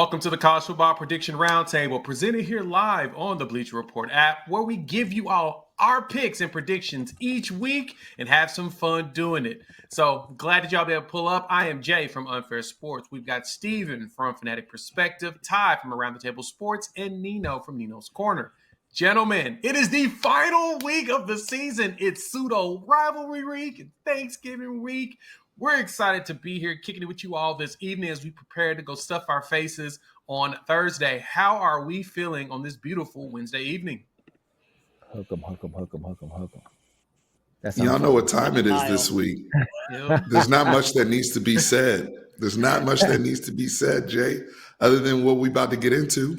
Welcome to the College Football Prediction Roundtable, presented here live on the Bleacher Report app, where we give you all our picks and predictions each week and have some fun doing it. So glad that y'all be able to pull up. I am Jay from Unfair Sports. We've got Steven from Fanatic Perspective, Ty from Around the Table Sports, and Nino from NinosCorner. Gentlemen, it is the final week of the season. It's pseudo rivalry week and Thanksgiving week. We're excited to be here kicking it with you all this evening as we prepare to go stuff our faces on Thursday. How are we feeling on this beautiful Wednesday evening? Hook 'em. Y'all know what time it is this week. There's not much that needs to be said. Jay, other than what we about to get into.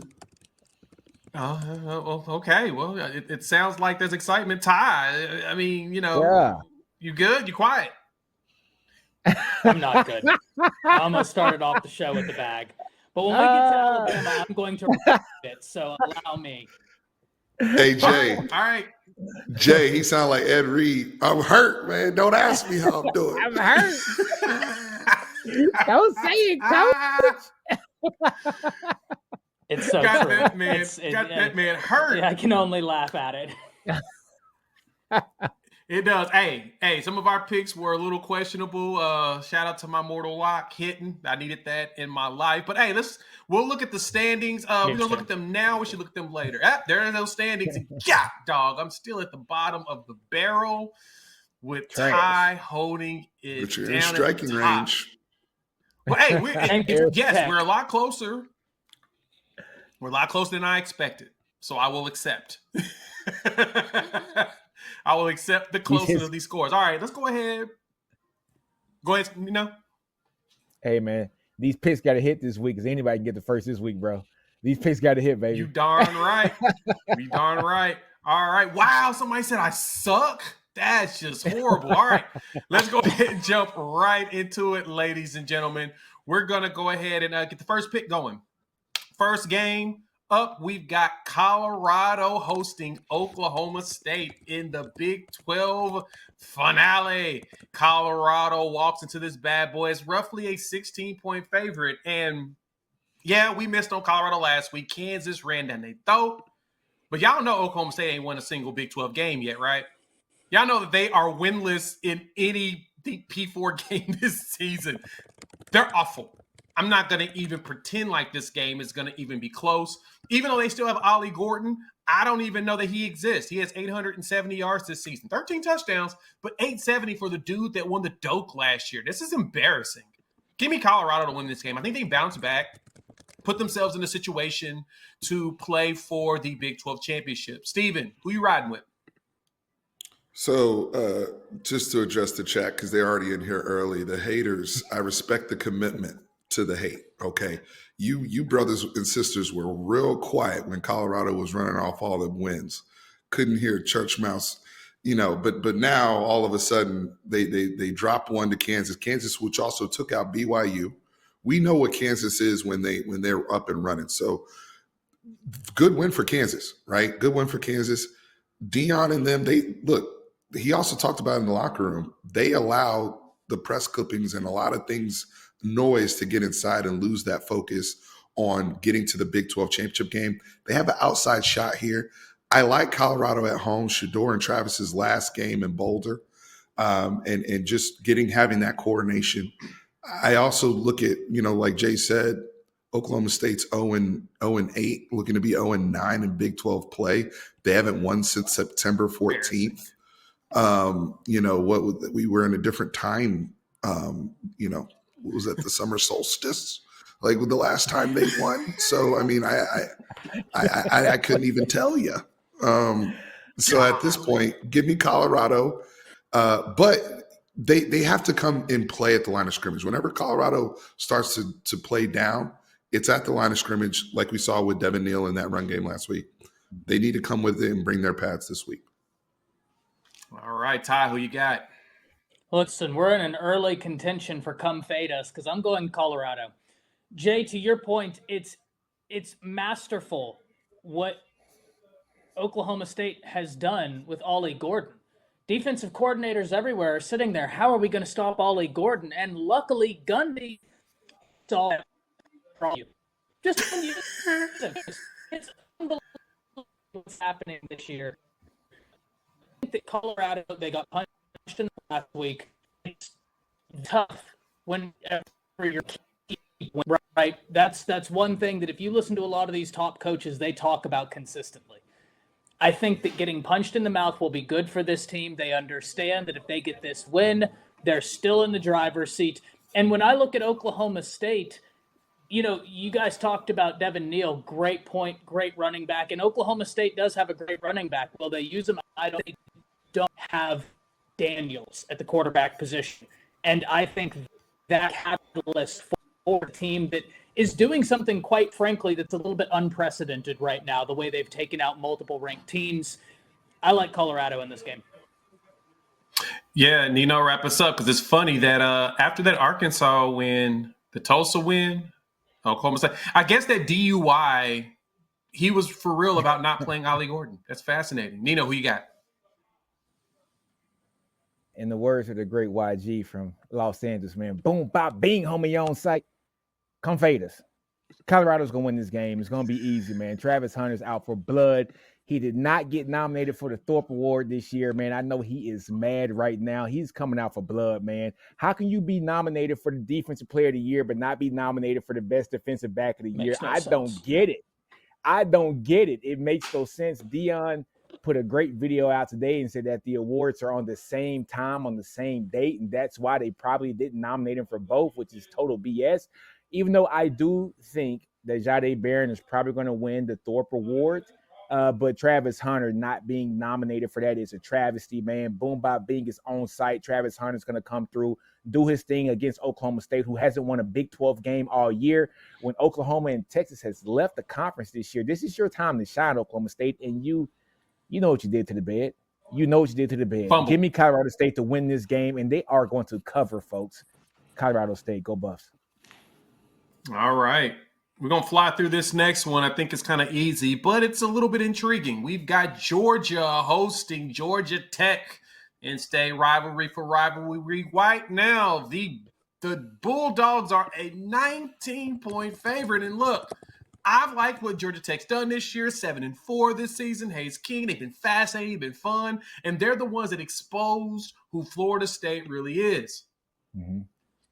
Okay. Well, it sounds like there's excitement. Ty, I mean, You good? You quiet? I'm not good. I almost started off the show with the bag. But when we get to Alabama, I'm going to repeat it, so allow me. Hey, Jay. All right. Jay, he sound like Ed Reed. I'm hurt, man. Don't ask me how I'm doing. I'm hurt. Don't say it, coach. It's so got true. That man, that man hurt. I can only laugh at it. It does. Hey, some of our picks were a little questionable. Shout out to my mortal lock hitting. I needed that in my life. But hey, we'll look at the standings. We're gonna look at them now. We should look at them later. There are those standings. Yeah, dog. I'm still at the bottom of the barrel with Ty holding it but you're down in striking range. Well, hey, we're a lot closer. We're a lot closer than I expected. So I will accept. I will accept the closeness of these scores. All right, let's go ahead. Go ahead, Hey, man, these picks got to hit this week because anybody can get the first this week, bro. These picks got to hit, baby. You darn right. All right. Wow, somebody said I suck. That's just horrible. All right, let's go ahead and jump right into it, ladies and gentlemen. We're going to go ahead and get the first pick going. First game up, we've got Colorado hosting Oklahoma State in the Big 12 finale. Colorado walks into this bad boy as roughly a 16-point favorite. And, yeah, we missed on Colorado last week. Kansas ran down their throat. But y'all know Oklahoma State ain't won a single Big 12 game yet, right? Y'all know that they are winless in any P4 game this season. They're awful. I'm not going to even pretend like this game is going to even be close. Even though they still have Ollie Gordon, I don't even know that he exists. He has 870 yards this season, 13 touchdowns, but 870 for the dude that won the Doak last year. This is embarrassing. Give me Colorado to win this game. I think they bounce back, put themselves in a situation to play for the Big 12 championship. Steven, who you riding with? So just to address the chat, because they're already in here early, the haters, I respect the commitment to the hate, okay? You brothers and sisters were real quiet when Colorado was running off all the wins. Couldn't hear church mouse, but now all of a sudden they dropped one to Kansas, which also took out BYU. We know what Kansas is when they're up and running. So good win for Kansas, right? Good win for Kansas. Dion and them, he also talked about in the locker room, they allow the press clippings and a lot of things, noise to get inside and lose that focus on getting to the Big 12 championship game. They have an outside shot here. I like Colorado at home, Shador and Travis's last game in Boulder, and just having that coordination. I also look at, like Jay said, Oklahoma State's 0-8, looking to be 0-9 in Big 12 play. They haven't won since September 14th. We were in a different time, what was that, the summer solstice? Like the last time they won. So, I mean, I couldn't even tell you. So at this point, give me Colorado. But they have to come and play at the line of scrimmage. Whenever Colorado starts to play down, it's at the line of scrimmage, like we saw with Devin Neal in that run game last week. They need to come with it and bring their pads this week. All right, Ty, who you got? Listen, we're in an early contention for come fade us because I'm going Colorado. Jay, to your point, it's masterful what Oklahoma State has done with Ollie Gordon. Defensive coordinators everywhere are sitting there. How are we going to stop Ollie Gordon? And luckily, Gundy saw it from you. Just when you it's unbelievable what's happening this year. I think that Colorado, they got punched in the last week. It's tough whenever you're right. That's one thing that if you listen to a lot of these top coaches, they talk about consistently. I think that getting punched in the mouth will be good for this team. They understand that if they get this win, they're still in the driver's seat. And when I look at Oklahoma State, you know, you guys talked about Devin Neal, great point, great running back. And Oklahoma State does have a great running back. Well, they use him. They don't have Daniels at the quarterback position. And I think that catalyst for a team that is doing something, quite frankly, that's a little bit unprecedented right now, the way they've taken out multiple ranked teams. I like Colorado in this game. Yeah, Nino, wrap us up, because it's funny that after that Arkansas win, the Tulsa win, Oklahoma State, I guess that DUI, he was for real about not playing Ollie Gordon. That's fascinating. Nino, who you got? In the words of the great YG from Los Angeles, man, boom, bop, bing, homie, on site. Come fade us. Colorado's going to win this game. It's going to be easy, man. Travis Hunter's out for blood. He did not get nominated for the Thorpe Award this year, man. I know he is mad right now. He's coming out for blood, man. How can you be nominated for the Defensive Player of the Year but not be nominated for the Best Defensive Back of the Year? No I sense. don't get it. I don't get it. It makes no sense. Dion put a great video out today and said that the awards are on the same time, on the same date, and that's why they probably didn't nominate him for both, which is total BS. Even though I do think that Jahdae Barron is probably going to win the Thorpe Award, but Travis Hunter not being nominated for that is a travesty, man. Boom Bop Bing is on site. Travis Hunter's going to come through, do his thing against Oklahoma State, who hasn't won a Big 12 game all year. When Oklahoma and Texas has left the conference this year, this is your time to shine, Oklahoma State, and you know what you did to the bed. You know what you did to the bed. Fumble. Give me Colorado State to win this game, and they are going to cover, folks. Colorado State, go Buffs. All right. We're going to fly through this next one. I think it's kind of easy, but it's a little bit intriguing. We've got Georgia hosting Georgia Tech in state rivalry for rivalry. Right now, the Bulldogs are a 19-point favorite. And look, I've liked what Georgia Tech's done this year, 7-4 this season. Hayes King, they've been fascinating, they've been fun, and they're the ones that exposed who Florida State really is. Mm-hmm.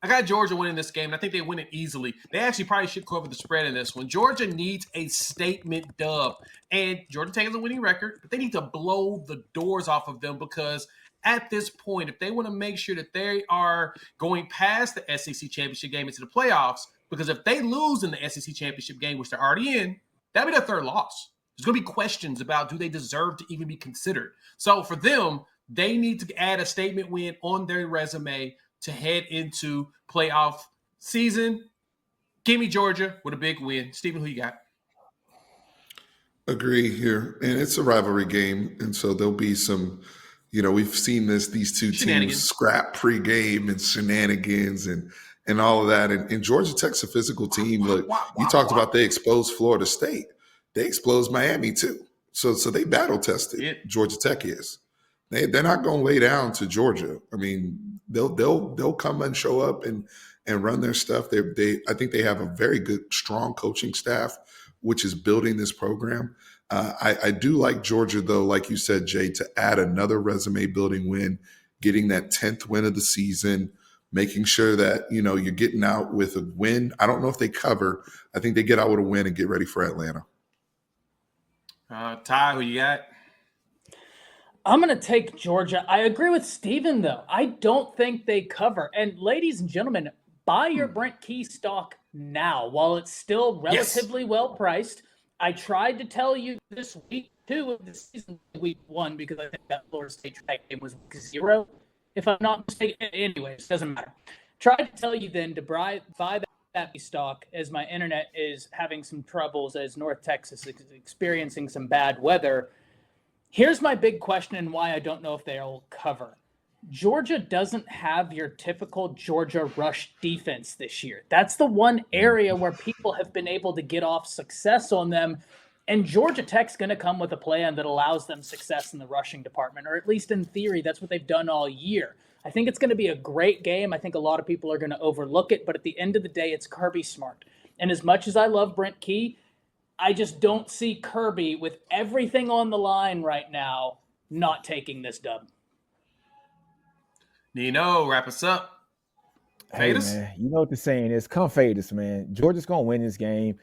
I got Georgia winning this game, and I think they win it easily. They actually probably should cover the spread in this one. Georgia needs a statement dub, and Georgia Tech has a winning record, but they need to blow the doors off of them, because at this point, if they want to make sure that they are going past the SEC championship game into the playoffs, because if they lose in the SEC championship game, which they're already in, that'll be their third loss. There's going to be questions about, do they deserve to even be considered? So for them, they need to add a statement win on their resume to head into playoff season. Give me Georgia with a big win. Stephen, who you got? Agree here. And it's a rivalry game. And so there'll be some, we've seen these two teams scrap pregame and shenanigans and all of that. And Georgia Tech's a physical team. Look, you talked about they exposed Florida State. They exposed Miami too. So they battle tested. Georgia Tech is. They're not going to lay down to Georgia. I mean, they'll come and show up and run their stuff. I think they have a very good, strong coaching staff, which is building this program. I do like Georgia, though, like you said, Jay, to add another resume-building win, getting that 10th win of the season, making sure that, you're getting out with a win. I don't know if they cover. I think they get out with a win and get ready for Atlanta. Ty, who you got? I'm going to take Georgia. I agree with Steven, though. I don't think they cover. And ladies and gentlemen, buy your Brent Key stock now while it's still relatively well priced. I tried to tell you this week 2 of the season, week 1, because I think that Florida State track game was week 0, if I'm not mistaken. Anyways, doesn't matter. Tried to tell you then to buy that stock, as my internet is having some troubles, as North Texas is experiencing some bad weather. Here's my big question and why I don't know if they'll cover. Georgia doesn't have your typical Georgia rush defense this year. That's the one area where people have been able to get off success on them. And Georgia Tech's going to come with a plan that allows them success in the rushing department, or at least in theory, that's what they've done all year. I think it's going to be a great game. I think a lot of people are going to overlook it, but at the end of the day, it's Kirby Smart. And as much as I love Brent Key, I just don't see Kirby with everything on the line right now not taking this dub. Nino, wrap us up. Hey, Fade us? man, you know what the saying is. Come fade us, man. Georgia's going to win this game.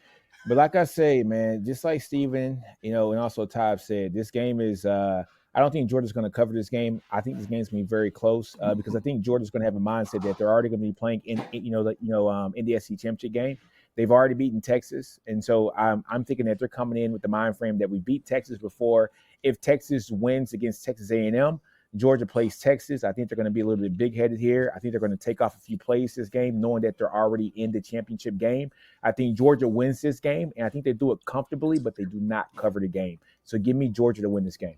But like I say, man, just like Steven, and also Todd said, this game is I don't think Georgia's going to cover this game. I think this game's going to be very close because I think Georgia's going to have a mindset that they're already going to be playing in the SEC championship game. They've already beaten Texas, and so I'm thinking that they're coming in with the mind frame that we beat Texas before. If Texas wins against Texas A&M, Georgia plays Texas. I think they're going to be a little bit big-headed here. I think they're going to take off a few plays this game, knowing that they're already in the championship game. I think Georgia wins this game, and I think they do it comfortably, but they do not cover the game. So give me Georgia to win this game.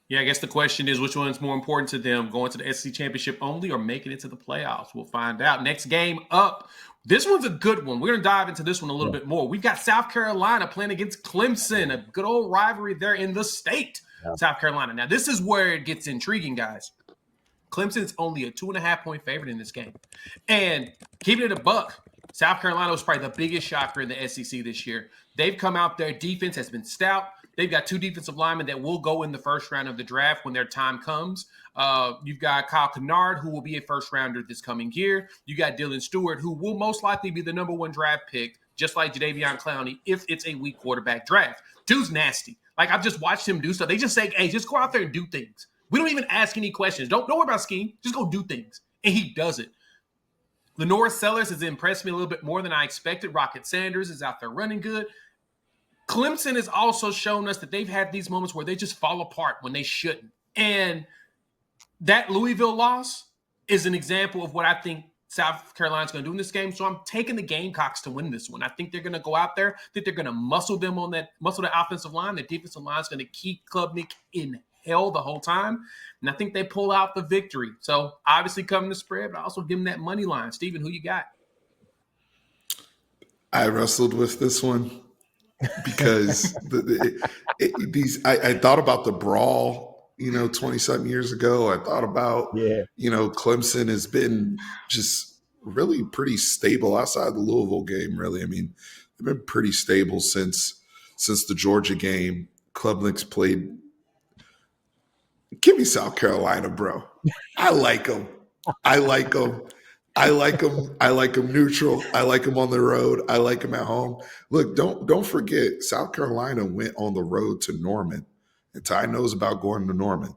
Yeah, I guess the question is which one's more important to them, going to the SEC championship only or making it to the playoffs? We'll find out. Next game up. This one's a good one. We're going to dive into this one a little bit more. We've got South Carolina playing against Clemson, a good old rivalry there in the state, South Carolina. Now, this is where it gets intriguing, guys. Clemson's only a 2.5-point favorite in this game. And keeping it a buck, South Carolina was probably the biggest shocker in the SEC this year. They've come out there. Defense has been stout. They've got 2 defensive linemen that will go in the first round of the draft when their time comes. You've got Kyle Kennard, who will be a first-rounder this coming year. You got Dylan Stewart, who will most likely be the number 1 draft pick, just like Jadeveon Clowney, if it's a weak quarterback draft. Dude's nasty. Like, I've just watched him do stuff. They just say, hey, just go out there and do things. We don't even ask any questions. Don't worry about scheme. Just go do things. And he does it. Lenora Sellers has impressed me a little bit more than I expected. Rocket Sanders is out there running good. Clemson has also shown us that they've had these moments where they just fall apart when they shouldn't. And that Louisville loss is an example of what I think South Carolina's going to do in this game. So I'm taking the Gamecocks to win this one. I think they're going to go out there. I think they're going to muscle the offensive line. The defensive line is going to keep Klubnik in hell the whole time. And I think they pull out the victory. So obviously covering the spread, but also give them that money line. Steven, who you got? I wrestled with this one because I thought about the brawl, 20-something years ago. I thought about, Clemson has been just really pretty stable outside the Louisville game, really. I mean, they've been pretty stable since the Georgia game. Klubnik's played. Give me South Carolina, bro. I like them. I like them neutral. I like them on the road. I like them at home. Look, don't forget, South Carolina went on the road to Norman, and Ty knows about going to Norman.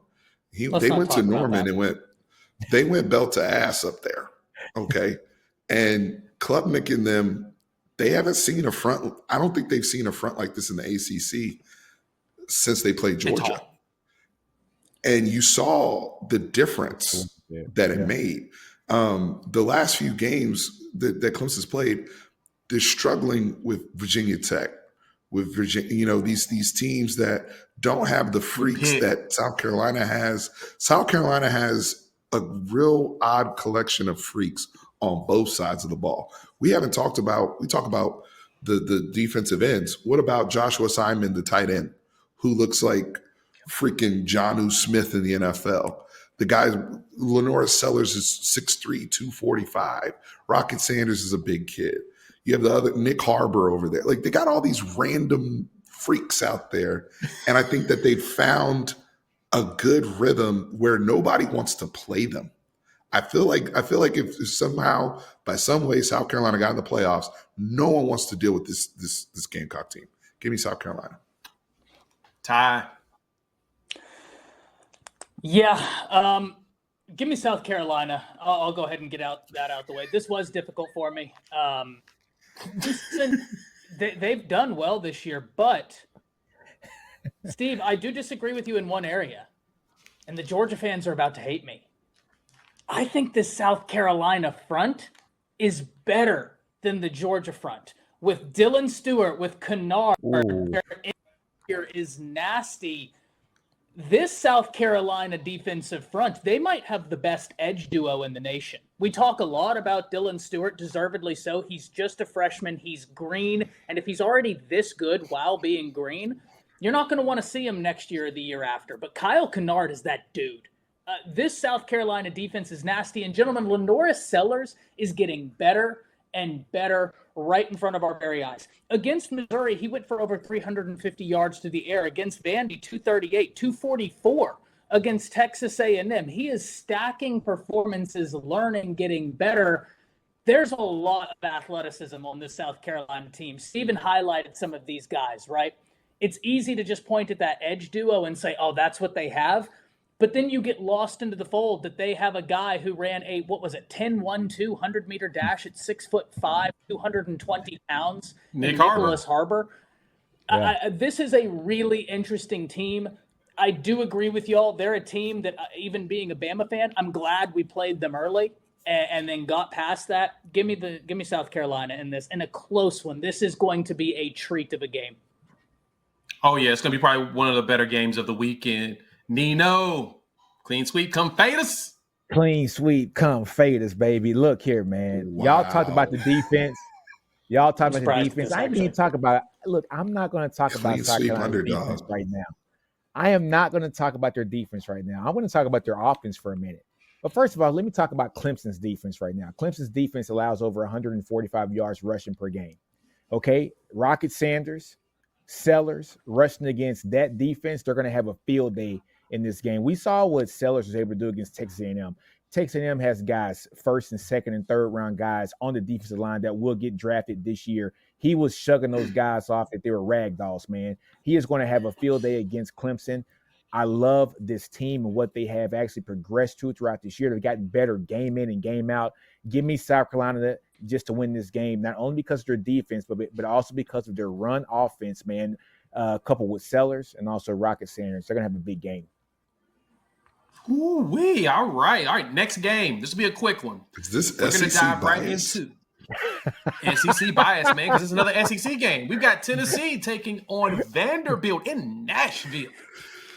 They went to Norman and they went belt to ass up there. Okay, and Klubnik and them, they haven't seen a front. I don't think they've seen a front like this in the ACC since they played Georgia. And you saw the difference that it made. The last few games that Clemson's played, they're struggling with Virginia Tech, with Virginia, these teams that don't have the freaks that South Carolina has. South Carolina has a real odd collection of freaks on both sides of the ball. We talk about the defensive ends. What about Joshua Simon, the tight end, who looks like freaking Jonnu Smith in the NFL? The guy, Lenora Sellers, is 6'3", 245. Rocket Sanders is a big kid. You have the other Nick Harbor over there. Like, they got all these random freaks out there. And I think that they found a good rhythm where nobody wants to play them. I feel like if somehow, by some way, South Carolina got in the playoffs, no one wants to deal with this Gamecock team. Give me South Carolina. Ty. Yeah, give me South Carolina. I'll go ahead and get that out the way. This was difficult for me. They've done well this year, but Steve, I do disagree with you in one area, and the Georgia fans are about to hate me. I think this South Carolina front is better than the Georgia front. With Dylan Stewart, with Kennard, here is nasty. This South Carolina defensive front, they might have the best edge duo in the nation. We talk a lot about Dylan Stewart, deservedly so. He's just a freshman. He's green. And if he's already this good while being green, you're not going to want to see him next year or the year after. But Kyle Kennard is that dude. This South Carolina defense is nasty. And gentlemen, Lenora Sellers is getting better and better right in front of our very eyes. Against Missouri, he went for over 350 yards through the air. Against Vandy, 238, 244. Against Texas A&M, he is stacking performances, learning, getting better. There's a lot of athleticism on this South Carolina team. Steven highlighted some of these guys, right? It's easy to just point at that edge duo and say, oh, that's what they have. But then you get lost into the fold that they have a guy who ran a, 10-1-2 100-meter dash at 6'5", 220 pounds. Nicholas Harbor. Yeah. This is a really interesting team. I do agree with y'all. They're a team that, even being a Bama fan, I'm glad we played them early and then got past that. Give me South Carolina in this, in a close one. This is going to be a treat of a game. Oh, yeah, it's going to be probably one of the better games of the weekend. Nino, clean sweep, come fade us. Clean sweep, come fade us, baby. Look here, man. Wow. Y'all talked about the defense. Y'all talked about the defense. I didn't even talk about it. Look, I'm not going to talk about South Carolina's defense right now. I am not going to talk about their defense right now. I want to talk about their offense for a minute. But first of all, let me talk about Clemson's defense right now. Clemson's defense allows over 145 yards rushing per game. Okay? Rocket Sanders, Sellers rushing against that defense, they're going to have a field day in this game. We saw what Sellers was able to do against Texas A&M. Texas A&M has guys, first and second and third round guys on the defensive line that will get drafted this year. He was shugging those guys off that they were ragdolls, man. He is going to have a field day against Clemson. I love this team and what they have actually progressed to throughout this year. They've gotten better game in and game out. Give me South Carolina just to win this game, not only because of their defense, but also because of their run offense, man, coupled with Sellers and also Rocket Sanders. They're going to have a big game. Ooh-wee. All right. Next game. This will be a quick one. Is this We're going to dive right into SEC bias, man, because it's another SEC game. We've got Tennessee taking on Vanderbilt in Nashville.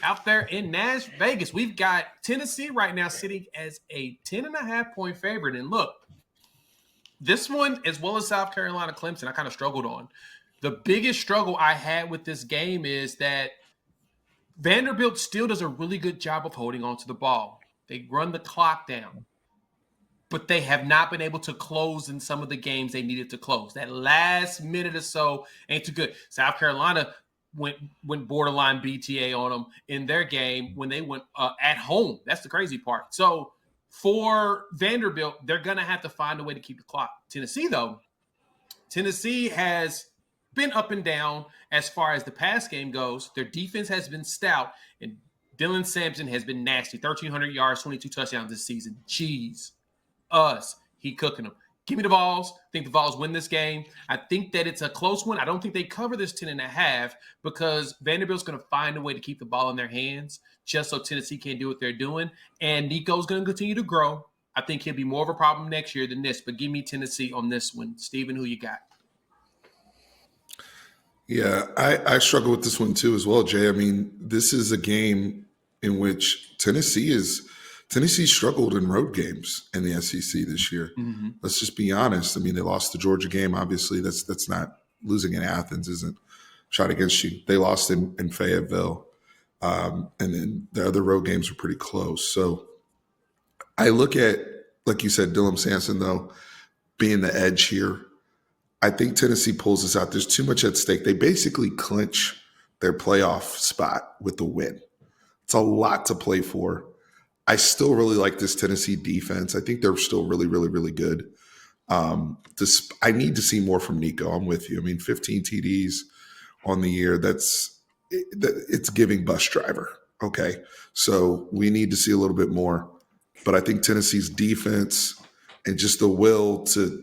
Out there in Vegas, we've got Tennessee right now sitting as a 10.5-point favorite. And look, this one, as well as South Carolina Clemson, I kind of struggled on. The biggest struggle I had with this game is that Vanderbilt still does a really good job of holding on to the ball. They run the clock down, but they have not been able to close in some of the games they needed to close. That last minute or so ain't too good. South Carolina went borderline BTA on them in their game when they went at home. That's the crazy part. So for Vanderbilt, they're going to have to find a way to keep the clock. Tennessee has been up and down as far as the pass game goes. Their defense has been stout, and Dylan Sampson has been nasty. 1,300 yards, 22 touchdowns this season. Jeez. He cooking them. Give me the Vols. I think the Vols win this game. I think that it's a close one. I don't think they cover this 10.5 because Vanderbilt's going to find a way to keep the ball in their hands just so Tennessee can't do what they're doing. And Nico's going to continue to grow. I think he'll be more of a problem next year than this, but give me Tennessee on this one. Steven, who you got? Yeah, I struggle with this one too as well, Jay. I mean, this is a game in which Tennessee struggled in road games in the SEC this year. Mm-hmm. Let's just be honest. I mean, they lost the Georgia game. Obviously, that's not losing in Athens isn't shot against you. They lost in Fayetteville. And then the other road games were pretty close. So I look at, like you said, Dylan Sampson, though, being the edge here. I think Tennessee pulls this out. There's too much at stake. They basically clinch their playoff spot with the win. It's a lot to play for. I still really like this Tennessee defense. I think they're still really, really, really good. I need to see more from Nico. I'm with you. I mean, 15 TDs on the year, it's giving bus driver. Okay. So we need to see a little bit more. But I think Tennessee's defense and just the will to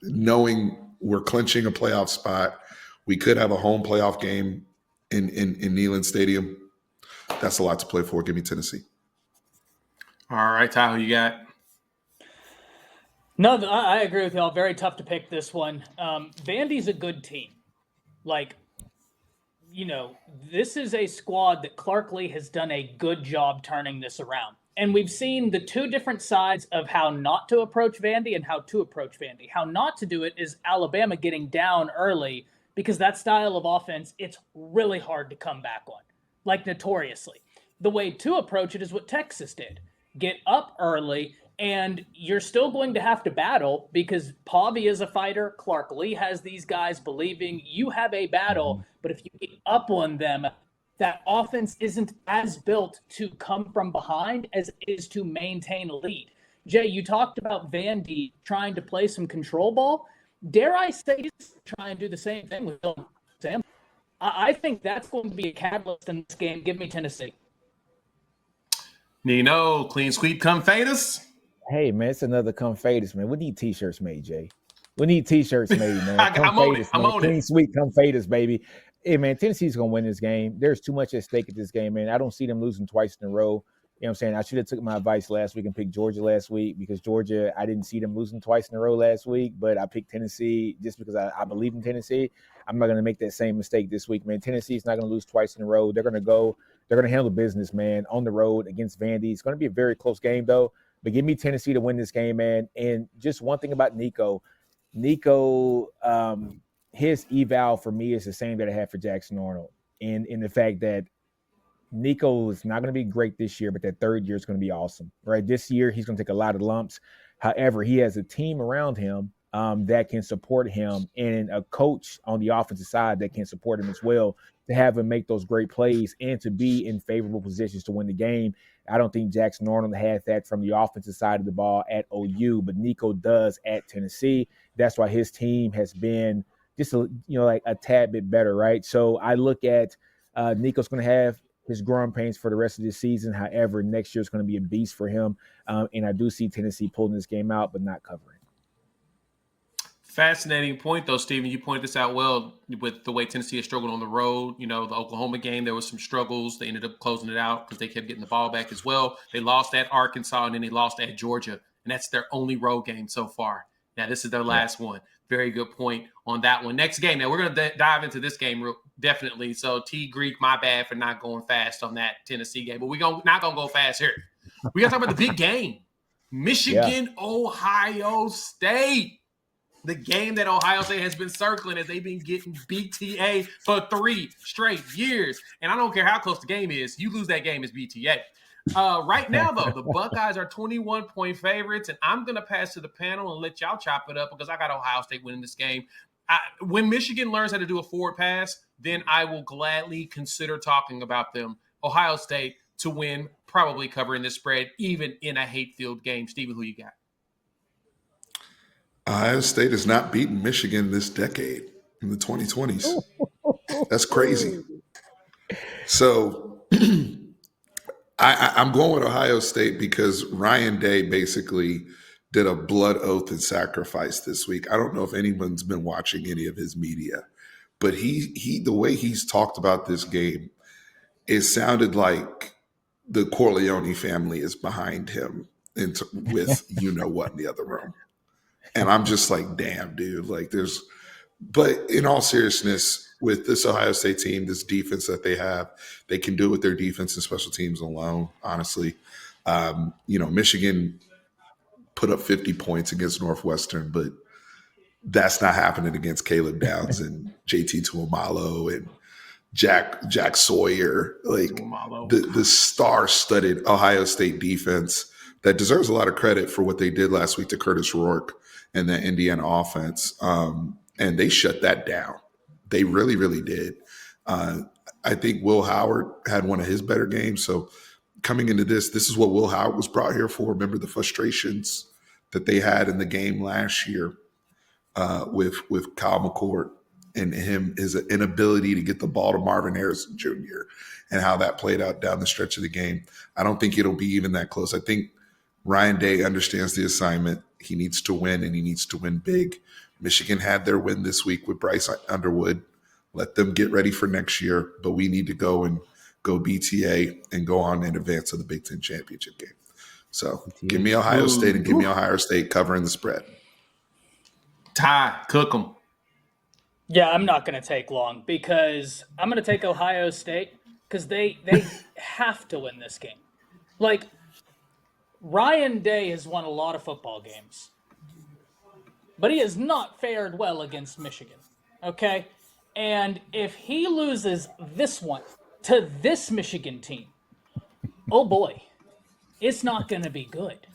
knowing we're clinching a playoff spot, we could have a home playoff game in Neyland Stadium. That's a lot to play for. Give me Tennessee. All right, Ty, who you got? No, I agree with y'all. Very tough to pick this one. Vandy's a good team. This is a squad that Clark Lee has done a good job turning this around. And we've seen the two different sides of how not to approach Vandy and how to approach Vandy. How not to do it is Alabama getting down early because that style of offense, it's really hard to come back on, like notoriously. The way to approach it is what Texas did. Get up early, And you're still going to have to battle because Pavi is a fighter. Clark Lee has these guys believing you have a battle. But if you get up on them, that offense isn't as built to come from behind as it is to maintain a lead. Jay, you talked about Vandy trying to play some control ball. Dare I say he's trying to do the same thing with Sam? I think that's going to be a catalyst in this game. Give me Tennessee. Nino, clean sweep, come fade us. Hey, man, it's another come fade us, man. We need T-shirts made, Jay. We need T-shirts made, man. I'm on it. I'm on Clean it. sweep, come fade us, baby. Hey, man, Tennessee's going to win this game. There's too much at stake at this game, man. I don't see them losing twice in a row. You know what I'm saying? I should have took my advice last week and picked Georgia last week because Georgia, I didn't see them losing twice in a row last week, but I picked Tennessee just because I believe in Tennessee. I'm not going to make that same mistake this week, man. Tennessee's not going to lose twice in a row. They're going to handle business, man, on the road against Vandy. It's going to be a very close game, though. But give me Tennessee to win this game, man. And just one thing about Nico, his eval for me is the same that I had for Jackson Arnold. And in the fact that Nico is not going to be great this year, but that third year is going to be awesome, right? This year, he's going to take a lot of lumps. However, he has a team around him that can support him and a coach on the offensive side that can support him as well to have him make those great plays and to be in favorable positions to win the game. I don't think Jackson Arnold had that from the offensive side of the ball at OU, but Nico does at Tennessee. That's why his team has been just a tad bit better, right? So I look at Nico's going to have his growing pains for the rest of the season. However, next year is going to be a beast for him. And I do see Tennessee pulling this game out, but not covering. Fascinating point, though, Stephen. You pointed this out well with the way Tennessee has struggled on the road. You know, the Oklahoma game, there was some struggles. They ended up closing it out because they kept getting the ball back as well. They lost at Arkansas, and then they lost at Georgia. And that's their only road game so far. Now, this is their last one. Very good point on that one. Next game. Now, we're going to dive into this game definitely. So, T. Greek, my bad for not going fast on that Tennessee game. But we're not going to go fast here. We got to talk about the big game. Michigan, Ohio State. The game that Ohio State has been circling as they've been getting BTA for 3 straight years. And I don't care how close the game is. You lose that game, it's BTA. Right now, though, the Buckeyes are 21-point favorites, and I'm going to pass to the panel and let y'all chop it up because I got Ohio State winning this game. When Michigan learns how to do a forward pass, then I will gladly consider talking about them. Ohio State to win, probably covering this spread, even in a hate-filled game. Steven, who you got? Ohio State has not beaten Michigan this decade in the 2020s. That's crazy. So I'm going with Ohio State because Ryan Day basically did a blood oath and sacrifice this week. I don't know if anyone's been watching any of his media, but he the way he's talked about this game, it sounded like the Corleone family is behind him with you know what in the other room. And I'm just like, damn, dude, but in all seriousness, with this Ohio State team, this defense that they have, they can do it with their defense and special teams alone, honestly. Michigan put up 50 points against Northwestern, but that's not happening against Caleb Downs and JT Tuamalo and Jack Sawyer, the star-studded Ohio State defense that deserves a lot of credit for what they did last week to Curtis Rourke and the Indiana offense. And they shut that down. They really, really did. I think Will Howard had one of his better games. So coming into this is what Will Howard was brought here for. Remember the frustrations that they had in the game last year with Kyle McCord and his inability to get the ball to Marvin Harrison Jr. and how that played out down the stretch of the game. I don't think it'll be even that close. I think Ryan Day understands the assignment. He needs to win, and he needs to win big. Michigan had their win this week with Bryce Underwood. Let them get ready for next year, but we need to go BTA and go on in advance of the Big Ten championship game. So give me Ohio State and give me Ohio State covering the spread. Ty, cook them. Yeah, I'm not going to take long because I'm going to take Ohio State because they have to win this game. Like, Ryan Day has won a lot of football games, but he has not fared well against Michigan, okay? And if he loses this one to this Michigan team, oh boy, it's not going to be good.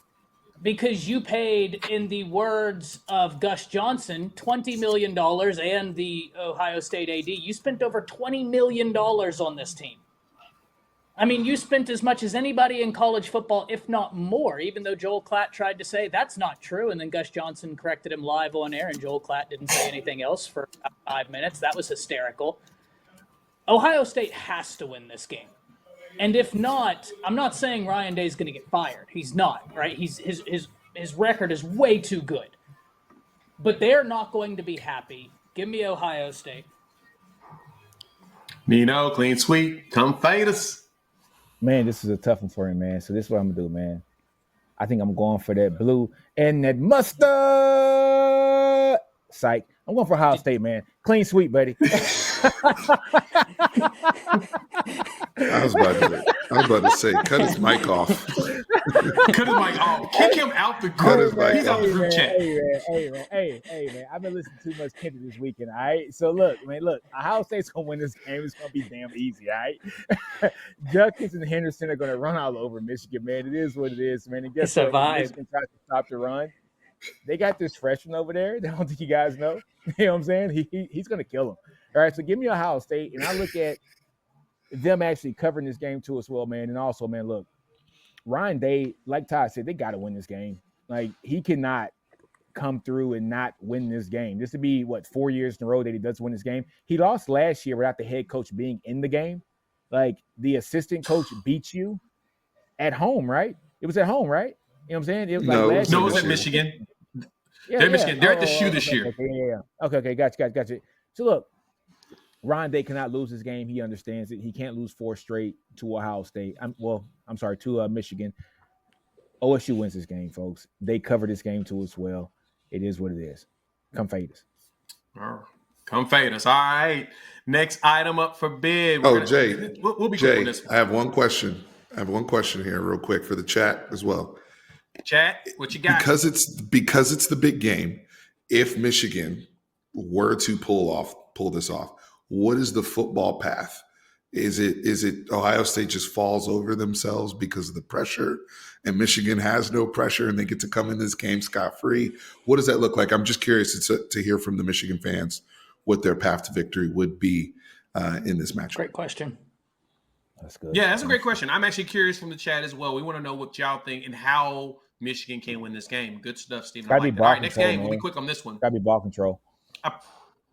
because you paid, in the words of Gus Johnson, $20 million and the Ohio State AD, you spent over $20 million on this team. I mean, you spent as much as anybody in college football, if not more, even though Joel Klatt tried to say that's not true. And then Gus Johnson corrected him live on air, and Joel Klatt didn't say anything else for about 5 minutes. That was hysterical. Ohio State has to win this game. And if not, I'm not saying Ryan Day's going to get fired. He's not, right? His record is way too good. But they're not going to be happy. Give me Ohio State. Nino, clean sweep. Come fade us. Man, this is a tough one for him, man. So this is what I'm gonna do, man. I think I'm going for that blue and that mustard. Psych. I'm going for Ohio State, man. Clean sweep, buddy. I was about to say, cut his mic off. Cut his mic off. Kick him out the Cut his group. mic He's out the group chat. Hey, man. I've been listening too much Kendrick this weekend, all right? So, look, Ohio State's going to win this game. It's going to be damn easy, all right? Judkins and Henderson are going to run all over Michigan, man. It is what it is, man. And guess what? Michigan tries to stop the run. They got this freshman over there. I don't think you guys know. You know what I'm saying? He's going to kill them. All right, so give me Ohio State, and I look at them actually covering this game too as well, man. And also, man, look, Ryan Day, like Todd said, they got to win this game. Like, he cannot come through and not win this game. This would be, 4 years in a row that he does win this game. He lost last year without the head coach being in the game. Like, the assistant coach beat you at home, right? It was at home, right? You know what I'm saying? It was No, last No, year. it was at Michigan. Yeah, They're at Michigan. They're at the shoe okay, this year. Okay, gotcha. So, look, Ryan Day cannot lose this game. He understands it. He can't lose 4 straight to Ohio State. To Michigan. OSU wins this game, folks. They cover this game too as well. It is what it is. Come fade us. All right. Next item up for bid. Jay. We'll be Jay, quick on this one. I have one question. Here real quick for the chat as well. Chat, what you got? Because it's the big game. If Michigan were to pull this off, what is the football path? Is it Ohio State just falls over themselves because of the pressure, and Michigan has no pressure and they get to come in this game scot-free? What does that look like? I'm just curious to hear from the Michigan fans what their path to victory would be in this match. Great question. That's good. Yeah, that's a great question. I'm actually curious from the chat as well. We want to know what y'all think and how Michigan can win this game. Good stuff, Stephen. Gotta be ball All right, next control, game. man. We'll be quick on this one. Gotta be ball control.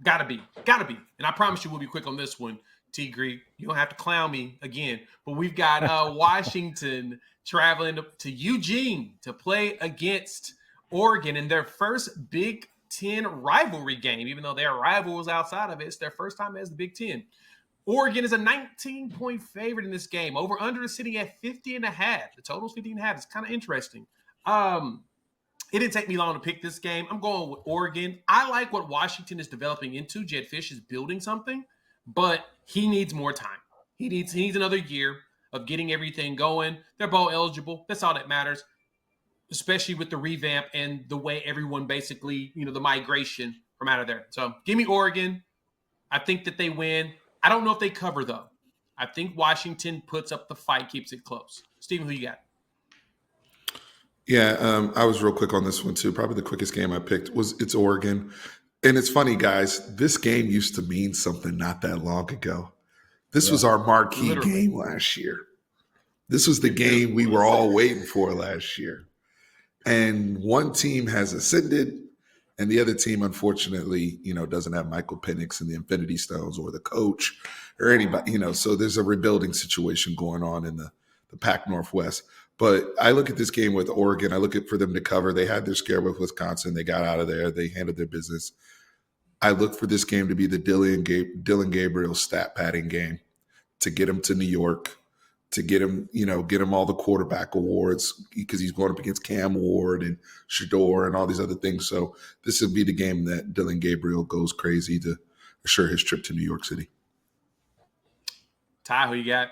Gotta be. And I promise you we'll be quick on this one. T. Greek, you don't have to clown me again. But we've got Washington traveling to Eugene to play against Oregon in their first Big Ten rivalry game. Even though they're rivals outside of it, it's their first time as the Big Ten. Oregon is a 19-point favorite in this game. Over-under is sitting at 50.5. The total is 50.5. It's kind of interesting. It didn't take me long to pick this game. I'm going with Oregon. I like what Washington is developing into. Jed Fish is building something, but he needs more time. He needs another year of getting everything going. They're bowl eligible. That's all that matters, especially with the revamp and the way everyone basically, the migration from out of there. So give me Oregon. I think that they win. I don't know if they cover, though. I think Washington puts up the fight, keeps it close. Steven, who you got? Yeah, I was real quick on this one too. Probably the quickest game I picked it's Oregon. And it's funny, guys, this game used to mean something not that long ago. This was our marquee game last year. This was the game we were all waiting for last year. And one team has ascended, and the other team, unfortunately, doesn't have Michael Penix and the Infinity Stones or the coach or anybody, so there's a rebuilding situation going on in the Pac Northwest. But I look at this game with Oregon. I look for them to cover. They had their scare with Wisconsin. They got out of there. They handled their business. I look for this game to be the Dylan Gabriel stat padding game, to get him to New York, to get him all the quarterback awards, because he's going up against Cam Ward and Shador and all these other things. So this would be the game that Dylan Gabriel goes crazy to assure his trip to New York City. Ty, who you got?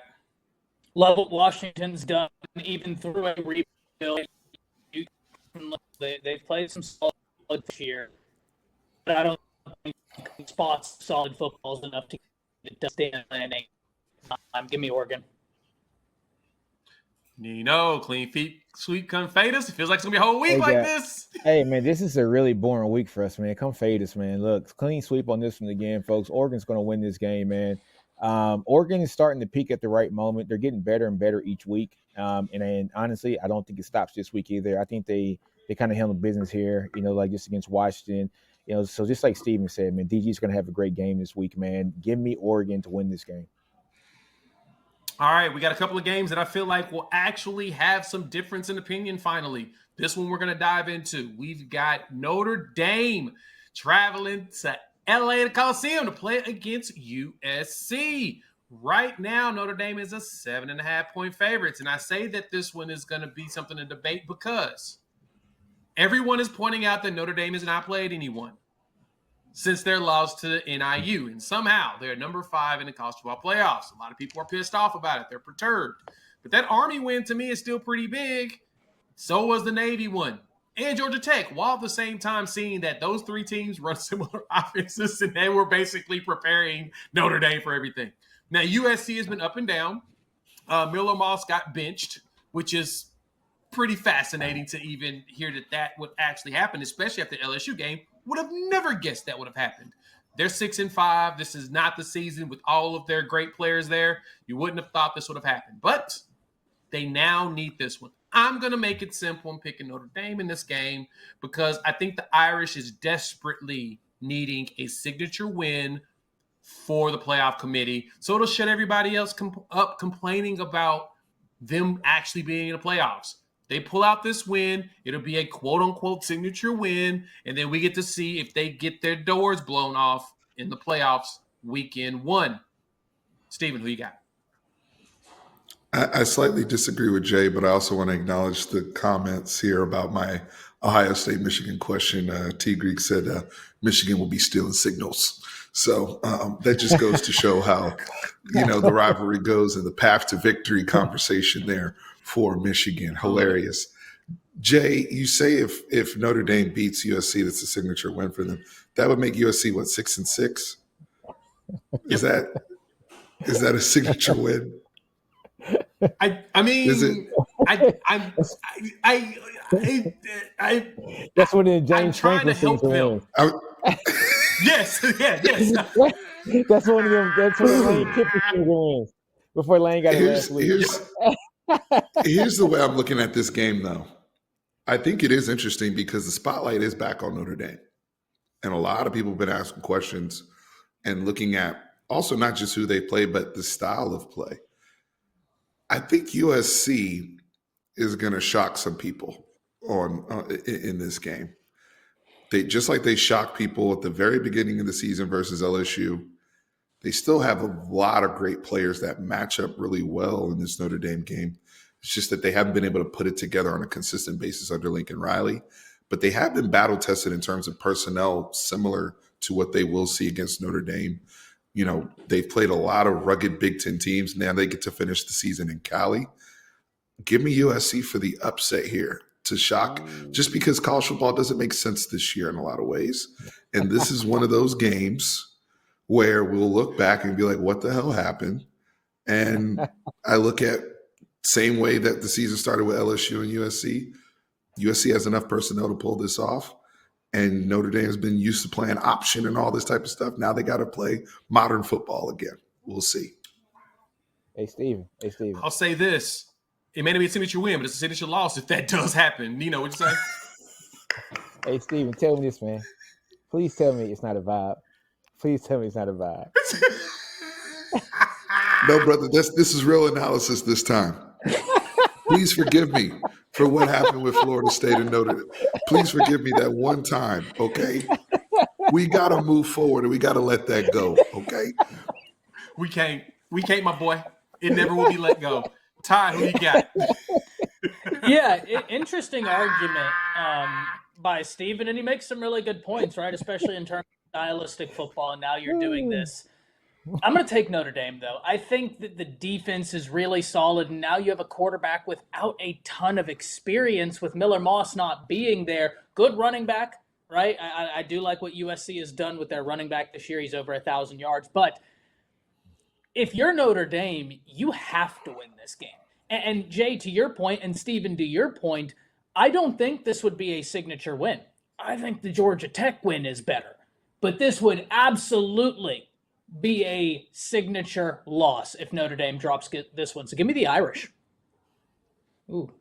Love what Washington's done, even through a rebuild. They've played some solid this year, but I don't think spots solid football is enough to stay in landing. Give me Oregon. Nino, clean feet, sweep, come fade us. It feels like it's gonna be a whole week Hey, like guys. this. Hey, man, this is a really boring week for us, man. Come fade us, man. Look, clean sweep on this one again, folks. Oregon's going to win this game, man. Oregon is starting to peak at the right moment. They're getting better and better each week. And honestly, I don't think it stops this week either. I think they kind of handle business here, like just against Washington. So just like Steven said, man, DG's going to have a great game this week, man. Give me Oregon to win this game. All right, we got a couple of games that I feel like will actually have some difference in opinion finally. This one we're going to dive into. We've got Notre Dame traveling to LA, the Coliseum, to play against USC. Right now, Notre Dame is a 7.5-point favorites. And I say that this one is going to be something to debate because everyone is pointing out that Notre Dame has not played anyone since their loss to NIU. And somehow they're number 5 in the college football playoffs. A lot of people are pissed off about it. They're perturbed. But that Army win to me is still pretty big. So was the Navy one. And Georgia Tech, while at the same time seeing that those 3 teams run similar offenses and they were basically preparing Notre Dame for everything. Now, USC has been up and down. Miller Moss got benched, which is pretty fascinating to even hear that would actually happen, especially after the LSU game. Would have never guessed that would have happened. They're 6-5. This is not the season with all of their great players there. You wouldn't have thought this would have happened. But they now need this one. I'm going to make it simple. I'm picking Notre Dame in this game because I think the Irish is desperately needing a signature win for the playoff committee. So it'll shut everybody else up complaining about them actually being in the playoffs. They pull out this win, it'll be a quote-unquote signature win, and then we get to see if they get their doors blown off in the playoffs weekend 1. Steven, who you got? I slightly disagree with Jay, but I also want to acknowledge the comments here about my Ohio State-Michigan question. T. Greek said Michigan will be stealing signals. So that just goes to show how, the rivalry goes and the path to victory conversation there for Michigan. Hilarious. Jay, you say if Notre Dame beats USC, that's a signature win for them. That would make USC, 6-6? Is that a signature win? I mean, is it? That's what James trying to Franklin help them. Yes. That's one of them. That's one of Lane Kiffin wins before Lane got it last week. Here's the way I'm looking at this game, though. I think it is interesting because the spotlight is back on Notre Dame, and a lot of people have been asking questions and looking at also not just who they play, but the style of play. I think USC is going to shock some people in this game. They just like they shocked people at the very beginning of the season versus LSU. They still have a lot of great players that match up really well in this Notre Dame game. It's just that they haven't been able to put it together on a consistent basis under Lincoln Riley. But they have been battle tested in terms of personnel, similar to what they will see against Notre Dame. They've played a lot of rugged Big Ten teams. Now they get to finish the season in Cali. Give me USC for the upset here to shock, just because college football doesn't make sense this year in a lot of ways. And this is one of those games where we'll look back and be like, what the hell happened? And I look at same way that the season started with LSU and USC. USC has enough personnel to pull this off. And Notre Dame has been used to playing option and all this type of stuff. Now they got to play modern football again. We'll see. Hey, Steven. I'll say this. It may not be a signature win, but it's a signature loss if that does happen. Nino, what'd you say? Hey, Steven, tell me this, man. Please tell me it's not a vibe. Please tell me it's not a vibe. No, brother, this is real analysis this time. Please forgive me for what happened with Florida State and Notre Dame. Please forgive me that one time, okay? We got to move forward and we got to let that go, okay? We can't, my boy. It never will be let go. Ty, who you got? Yeah, interesting argument by Steven, and he makes some really good points, right? Especially in terms of stylistic football, and now you're doing this. I'm going to take Notre Dame, though. I think that the defense is really solid, and now you have a quarterback without a ton of experience with Miller Moss not being there. Good running back, right? I do like what USC has done with their running back this year. He's over 1,000 yards. But if you're Notre Dame, you have to win this game. And Jay, to your point, and Stephen, to your point, I don't think this would be a signature win. I think the Georgia Tech win is better. But this would absolutely be a signature loss if Notre Dame drops this one. So give me the Irish. Ooh.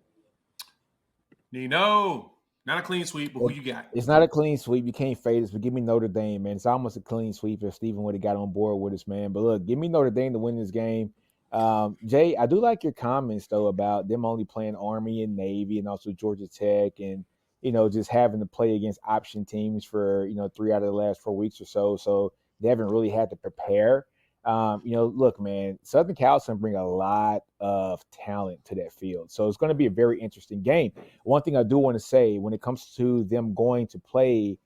Nino, not a clean sweep, but who you got? It's not a clean sweep. You can't fade us, but give me Notre Dame, man. It's almost a clean sweep if Stephen would have got on board with us, man. But look, give me Notre Dame to win this game. Jay, I do like your comments, though, about them only playing Army and Navy and also Georgia Tech and, just having to play against option teams for, 3 out of the last 4 weeks or so. So they haven't really had to prepare. Look, man, Southern Cal's going to bring a lot of talent to that field. So it's going to be a very interesting game. One thing I do want to say when it comes to them going to play,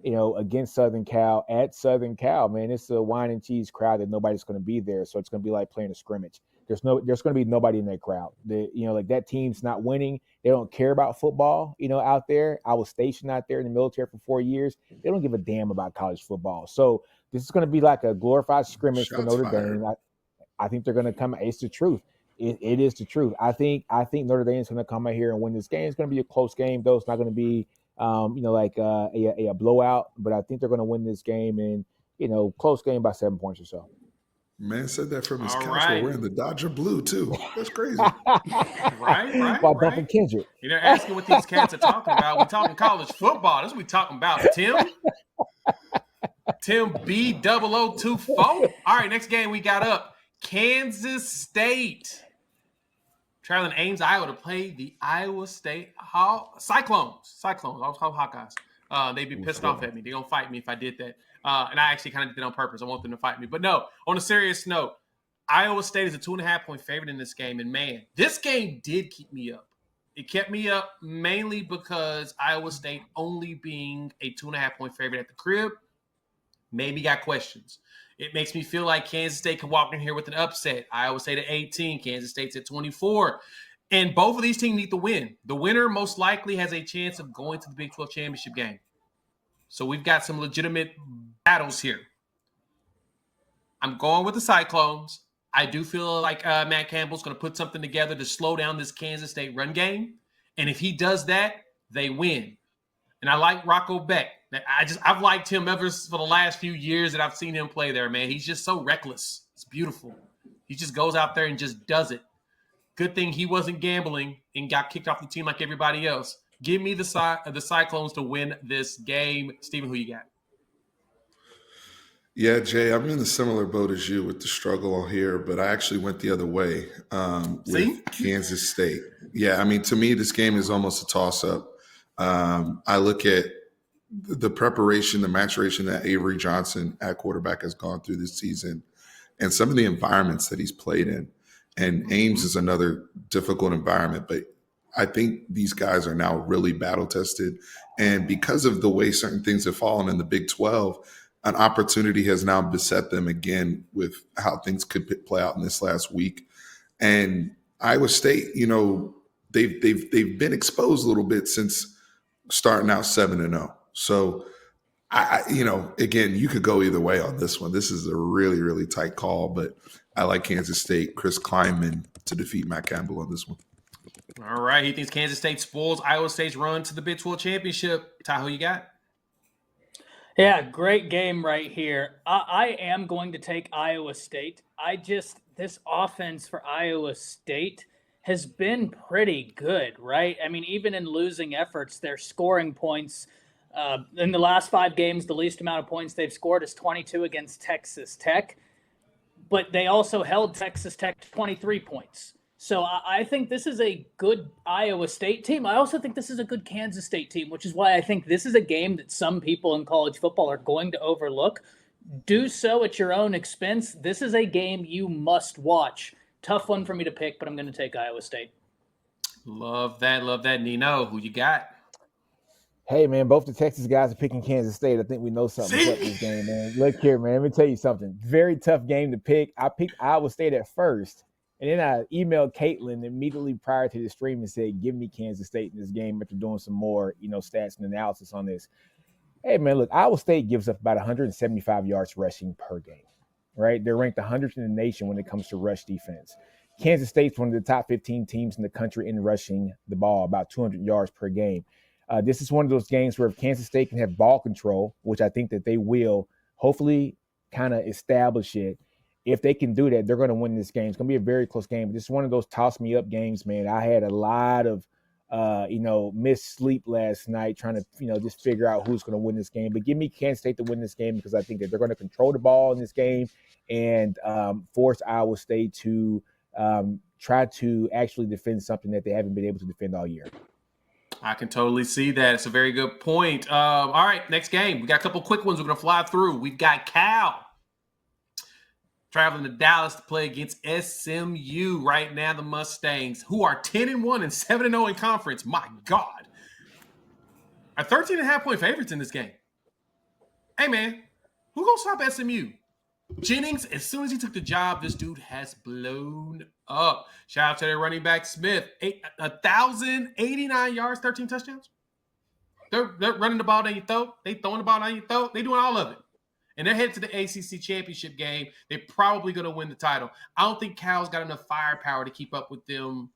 against Southern Cal at Southern Cal, man, it's a wine and cheese crowd that nobody's going to be there. So it's going to be like playing a scrimmage. There's going to be nobody in that crowd. That team's not winning. They don't care about football, out there. I was stationed out there in the military for 4 years. They don't give a damn about college football. So this is going to be like a glorified scrimmage for Notre Dame. I think they're going to come. It's the truth. It is the truth. I think Notre Dame is going to come out here and win this game. It's going to be a close game, though. It's not going to be, like a blowout. But I think they're going to win this game in, close game by 7 points or so. Man said that from his All couch right. while wearing the Dodger blue, too. That's crazy. Right. While bumping Kendrick. You're asking what these cats are talking about. We're talking college football. That's what we're talking about, Tim. Tim B0024. All right, next game we got up. Kansas State. Traveling Ames, Iowa to play the Iowa State Cyclones. I was called Hawkeyes. They'd be pissed off at me. They're going to fight me if I did that. And I actually kind of did it on purpose. I want them to fight me. But no, on a serious note, Iowa State is a 2.5-point favorite in this game. And, man, this game did keep me up. It kept me up mainly because Iowa State only being a 2.5-point favorite at the crib maybe got questions. It makes me feel like Kansas State can walk in here with an upset. Iowa State at 18, Kansas State's at 24. And both of these teams need to win. The winner most likely has a chance of going to the Big 12 championship game. So we've got some legitimate battles here. I'm going with the Cyclones. I do feel like Matt Campbell's going to put something together to slow down this Kansas State run game. And if he does that, they win. And I like Rocco Beck. I've liked him ever for the last few years that I've seen him play there, man. He's just so reckless. It's beautiful. He just goes out there and just does it. Good thing he wasn't gambling and got kicked off the team like everybody else. Give me the Cyclones to win this game. Steven, who you got? Yeah, Jay, I'm in a similar boat as you with the struggle here, but I actually went the other way with Kansas State. Yeah, I mean, to me, this game is almost a toss-up. I look at the preparation, the maturation that Avery Johnson at quarterback has gone through this season and some of the environments that he's played in. And Ames is another difficult environment, but I think these guys are now really battle-tested. And because of the way certain things have fallen in the Big 12, an opportunity has now beset them again with how things could play out in this last week. And Iowa State, they've been exposed a little bit since starting out 7-0. So, again, you could go either way on this one. This is a really, really tight call, but I like Kansas State, Chris Kleinman to defeat Matt Campbell on this one. All right. He thinks Kansas State spoils Iowa State's run to the Big 12 championship. Ty, who you got? Yeah, great game right here. I am going to take Iowa State. This offense for Iowa State has been pretty good, right? I mean, even in losing efforts, they're scoring points. In the last 5 games, the least amount of points they've scored is 22 against Texas Tech. But they also held Texas Tech to 23 points. So I think this is a good Iowa State team. I also think this is a good Kansas State team, which is why I think this is a game that some people in college football are going to overlook. Do so at your own expense. This is a game you must watch. Tough one for me to pick, but I'm going to take Iowa State. Love that. Nino, who you got? Hey, man, both the Texas guys are picking Kansas State. I think we know something's up this game, man. Look here, man. Let me tell you something. Very tough game to pick. I picked Iowa State at first, and then I emailed Caitlin immediately prior to the stream and said, give me Kansas State in this game after doing some more, stats and analysis on this. Hey, man, look, Iowa State gives up about 175 yards rushing per game, right? They're ranked 100th in the nation when it comes to rush defense. Kansas State's one of the top 15 teams in the country in rushing the ball, about 200 yards per game. This is one of those games where if Kansas State can have ball control, which I think that they will, hopefully kind of establish it. If they can do that, they're going to win this game. It's going to be a very close game. This is one of those toss-me-up games, man. I had a lot of, missed sleep last night trying to, just figure out who's going to win this game. But give me Kansas State to win this game because I think that they're going to control the ball in this game and force Iowa State to try to actually defend something that they haven't been able to defend all year. I can totally see that. It's a very good point. All right, next game. We got a couple quick ones we're going to fly through. We've got Cal traveling to Dallas to play against SMU right now, the Mustangs, who are 10-1 and 7-0 in conference. My God. Are 13.5-point favorites in this game. Hey, man, who going to stop SMU? Jennings, as soon as he took the job, this dude has blown up. Shout out to their running back, Smith. 1,089 yards, 13 touchdowns. They're running the ball down your throat. They throwing the ball down your throat. They doing all of it. And they're headed to the ACC championship game. They're probably going to win the title. I don't think Cal's got enough firepower to keep up with them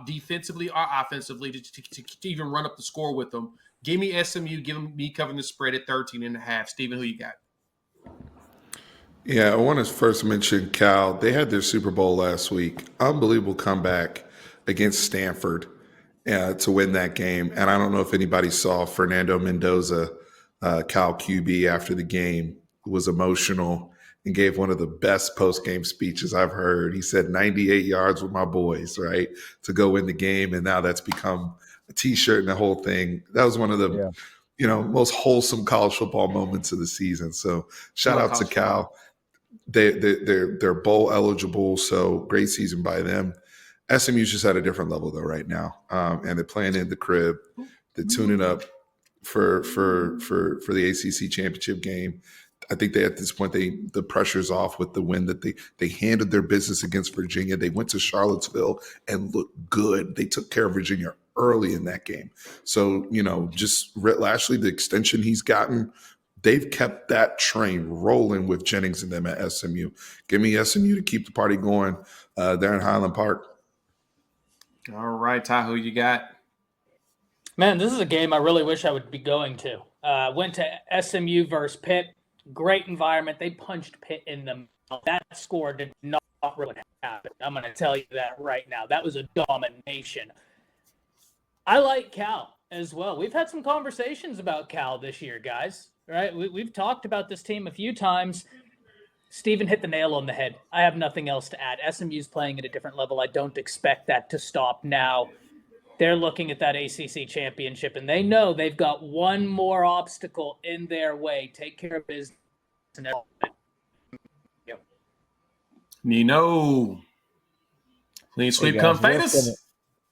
defensively or offensively to even run up the score with them. Give me SMU. Give me covering the spread at 13.5. Steven, who you got? Yeah, I want to first mention Cal. They had their Super Bowl last week. Unbelievable comeback against Stanford to win that game. And I don't know if anybody saw Fernando Mendoza, Cal QB, after the game was emotional and gave one of the best post-game speeches I've heard. He said 98 yards with my boys, right, to go win the game. And now that's become a T-shirt and the whole thing. That was one of the most wholesome college football moments of the season. So shout out to Cal. They're bowl eligible, so great season by them. SMU's just at a different level though right now, and they're playing in the crib. They're tuning up for the ACC championship game. I think at this point the pressure's off with the win that they handled their business against Virginia. They went to Charlottesville and looked good. They took care of Virginia early in that game. So just Rhett Lashley, the extension he's gotten. They've kept that train rolling with Jennings and them at SMU. Give me SMU to keep the party going there in Highland Park. All right, Ty, who you got? Man, this is a game I really wish I would be going to. Went to SMU versus Pitt. Great environment. They punched Pitt in the mouth. That score did not really happen. I'm going to tell you that right now. That was a domination. I like Cal as well. We've had some conversations about Cal this year, guys. Right? We've talked about this team a few times. Steven hit the nail on the head. I have nothing else to add. SMU's playing at a different level. I don't expect that to stop now. They're looking at that ACC championship, and they know they've got one more obstacle in their way. Take care of business. Yep. Nino. Clean sweep, come fade us.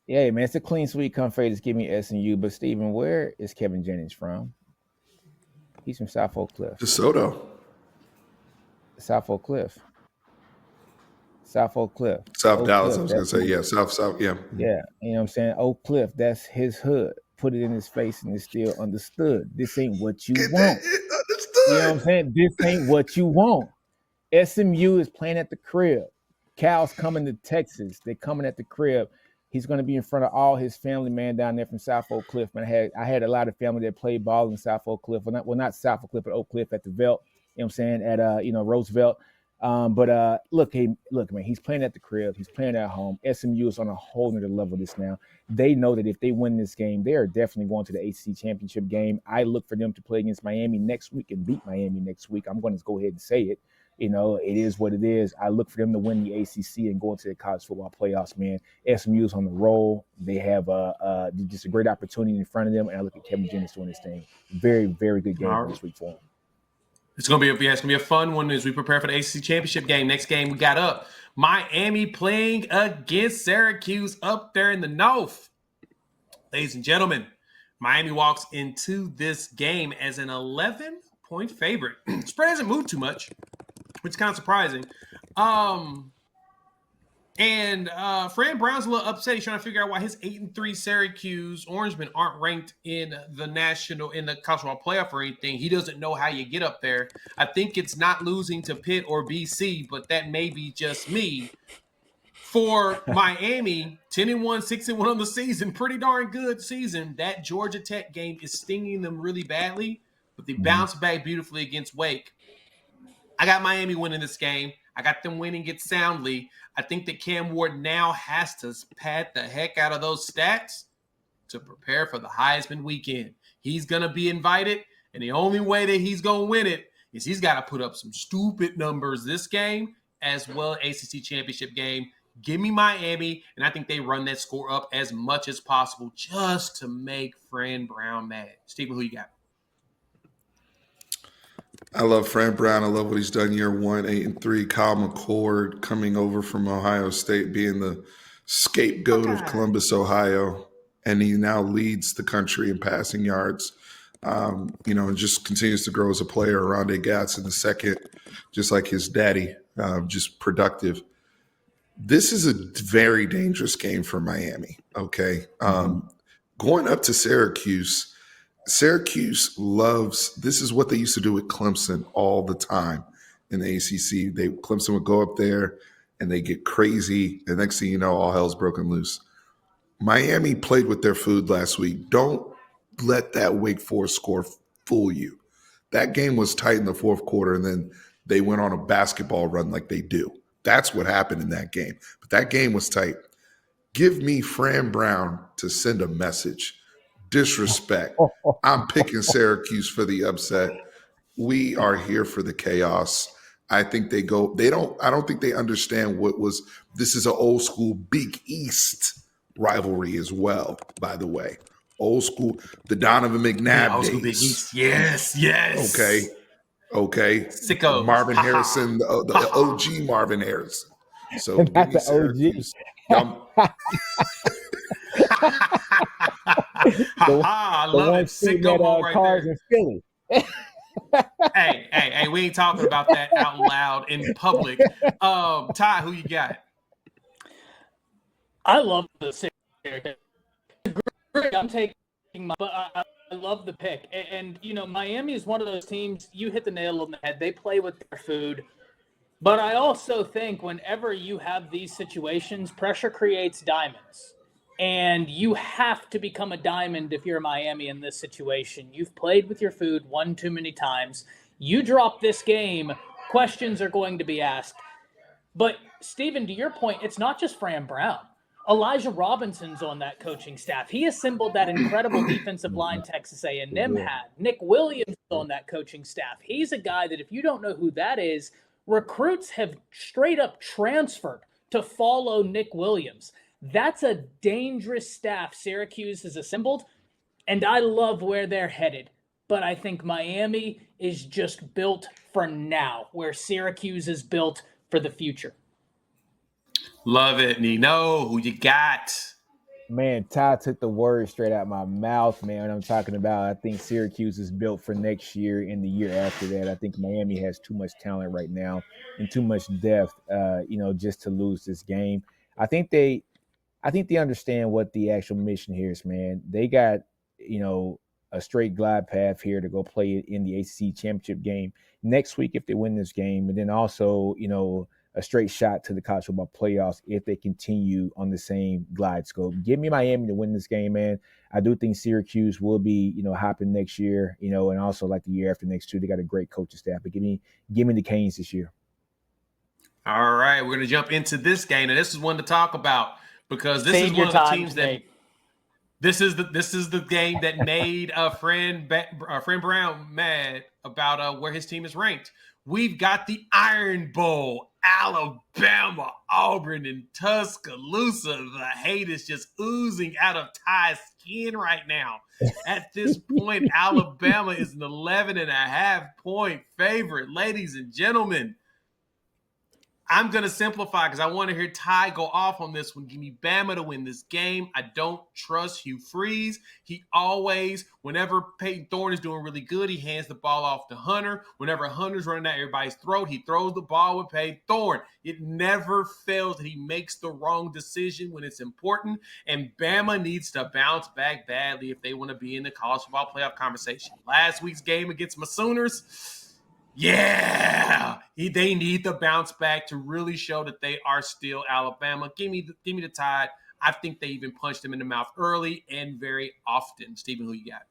Yeah, man, it's a clean sweep, come fade us. Give me SMU. But, Steven, where is Kevin Jennings from? He's from South Oak Cliff. DeSoto. South Oak Cliff. South Oak Cliff. South Oak Dallas, Cliff, I was going to say. Yeah, South, yeah. Yeah, you know what I'm saying? Oak Cliff, that's his hood. Put it in his face and it's still understood. This ain't what you want. Understood. You know what I'm saying? This ain't what you want. SMU is playing at the crib. Cal's coming to Texas. They're coming at the crib. He's going to be in front of all his family, man, down there from South Oak Cliff. Man, I had a lot of family that played ball in South Oak Cliff. Well, not South Oak Cliff, but Oak Cliff at the Velt. You know what I'm saying? At Roosevelt. Look, man, he's playing at the crib. He's playing at home. SMU is on a whole nother level this now. They know that if they win this game, they are definitely going to the ACC championship game. I look for them to play against Miami next week and beat Miami next week. I'm going to go ahead and say it. It is what it is. I look for them to win the ACC and go into the college football playoffs, man. SMU is on the roll. They have just a great opportunity in front of them, and I look at Kevin Jennings doing this thing. Very, very good game this week for him. It's gonna be a fun one as we prepare for the ACC championship game. Next game we got up Miami playing against Syracuse up there in the north. Ladies and gentlemen, Miami walks into this game as an 11-point favorite. Spread hasn't moved too much, which is kind of surprising. Fran Brown's a little upset. He's trying to figure out why his 8-3 Syracuse Orangemen aren't ranked in the college football playoff or anything. He doesn't know how you get up there. I think it's not losing to Pitt or BC, but that may be just me. For Miami, 10-1, 6-1 on the season, pretty darn good season. That Georgia Tech game is stinging them really badly, but they bounced back beautifully against Wake. I got Miami winning this game. I got them winning it soundly. I think that Cam Ward now has to pad the heck out of those stats to prepare for the Heisman weekend. He's going to be invited, and the only way that he's going to win it is he's got to put up some stupid numbers this game as well as ACC championship game. Give me Miami, and I think they run that score up as much as possible just to make Fran Brown mad. Stephen, who you got? I love Fran Brown. I love what he's done year 1, 8-3. Kyle McCord coming over from Ohio State, being the scapegoat of Columbus, Ohio, and he now leads the country in passing yards. And just continues to grow as a player. Rondé Gatson the second, just like his daddy, just productive. This is a very dangerous game for Miami. Okay, going up to Syracuse. Syracuse loves, this is what they used to do with Clemson all the time in the ACC. Clemson would go up there and they get crazy. The next thing you know, all hell's broken loose. Miami played with their food last week. Don't let that Wake Forest score fool you. That game was tight in the fourth quarter, and then they went on a basketball run like they do. That's what happened in that game. But that game was tight. Give me Fran Brown to send a message. Disrespect. I'm picking Syracuse for the upset. We are here for the chaos. I think I don't think they understand this is an old school Big East rivalry as well, by the way. Old school, the Donovan McNabb old school days. Big East. Yes. Okay. Sickos. Marvin Harrison, the OG Marvin Harrison. So give me Syracuse. I love it. Sicko mode right cars there. In Philly. Hey, we ain't talking about that out loud in public. Ty, who you got? I love the Syracuse. I'm taking but I love the pick. And, Miami is one of those teams, you hit the nail on the head. They play with their food. But I also think whenever you have these situations, pressure creates diamonds. And you have to become a diamond if you're Miami in this situation. You've played with your food one too many times. You drop this game, questions are going to be asked. But, Stephen, to your point, it's not just Fran Brown. Elijah Robinson's on that coaching staff. He assembled that incredible defensive line Texas A&M had. Nick Williams on that coaching staff. He's a guy that if you don't know who that is, recruits have straight up transferred to follow Nick Williams. That's a dangerous staff Syracuse has assembled, and I love where they're headed. But I think Miami is just built for now, where Syracuse is built for the future. Love it, Nino. Who you got? Man, Ty took the words straight out my mouth, man. When I'm talking about, I think Syracuse is built for next year and the year after that. I think Miami has too much talent right now and too much depth, just to lose this game. I think they understand what the actual mission here is, man. They got, a straight glide path here to go play in the ACC championship game next week if they win this game, and then also, a straight shot to the college football playoffs if they continue on the same glide scope. Give me Miami to win this game, man. I do think Syracuse will be, hopping next year, and also like the year after next too. They got a great coaching staff, but give me the Canes this year. All right, we're going to jump into this game, and this is one to talk about because this is one of the teams that this is the game that made Fran Brown mad about where his team is ranked. We've got the Iron Bowl, Alabama, Auburn, and Tuscaloosa. The hate is just oozing out of Ty's skin right now. At this point, Alabama is an 11.5-point favorite. Ladies and gentlemen, I'm going to simplify because I want to hear Ty go off on this one. Give me Bama to win this game. I don't trust Hugh Freeze. He always, whenever Peyton Thorne is doing really good, he hands the ball off to Hunter. Whenever Hunter's running at everybody's throat, he throws the ball with Peyton Thorne. It never fails that he makes the wrong decision when it's important, and Bama needs to bounce back badly if they want to be in the college football playoff conversation. Last week's game against my Sooners, Yeah, they need the bounce back to really show that they are still Alabama. Give me the Tide. I think they even punched them in the mouth early and very often. Stephen, who you got?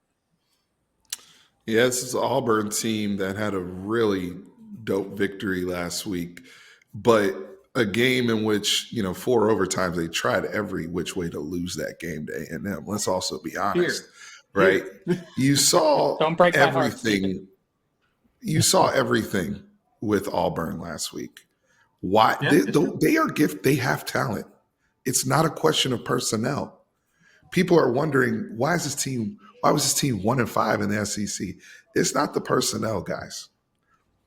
Yeah, this is an Auburn team that had a really dope victory last week, but a game in which, 4 overtimes, they tried every which way to lose that game to A&M. Let's also be honest, right? You saw Don't break my heart, everything. You saw everything with Auburn last week. Why? Yeah, they are gift. They have talent. It's not a question of personnel. People are wondering why was this team 1-5 in the SEC? It's not the personnel, guys.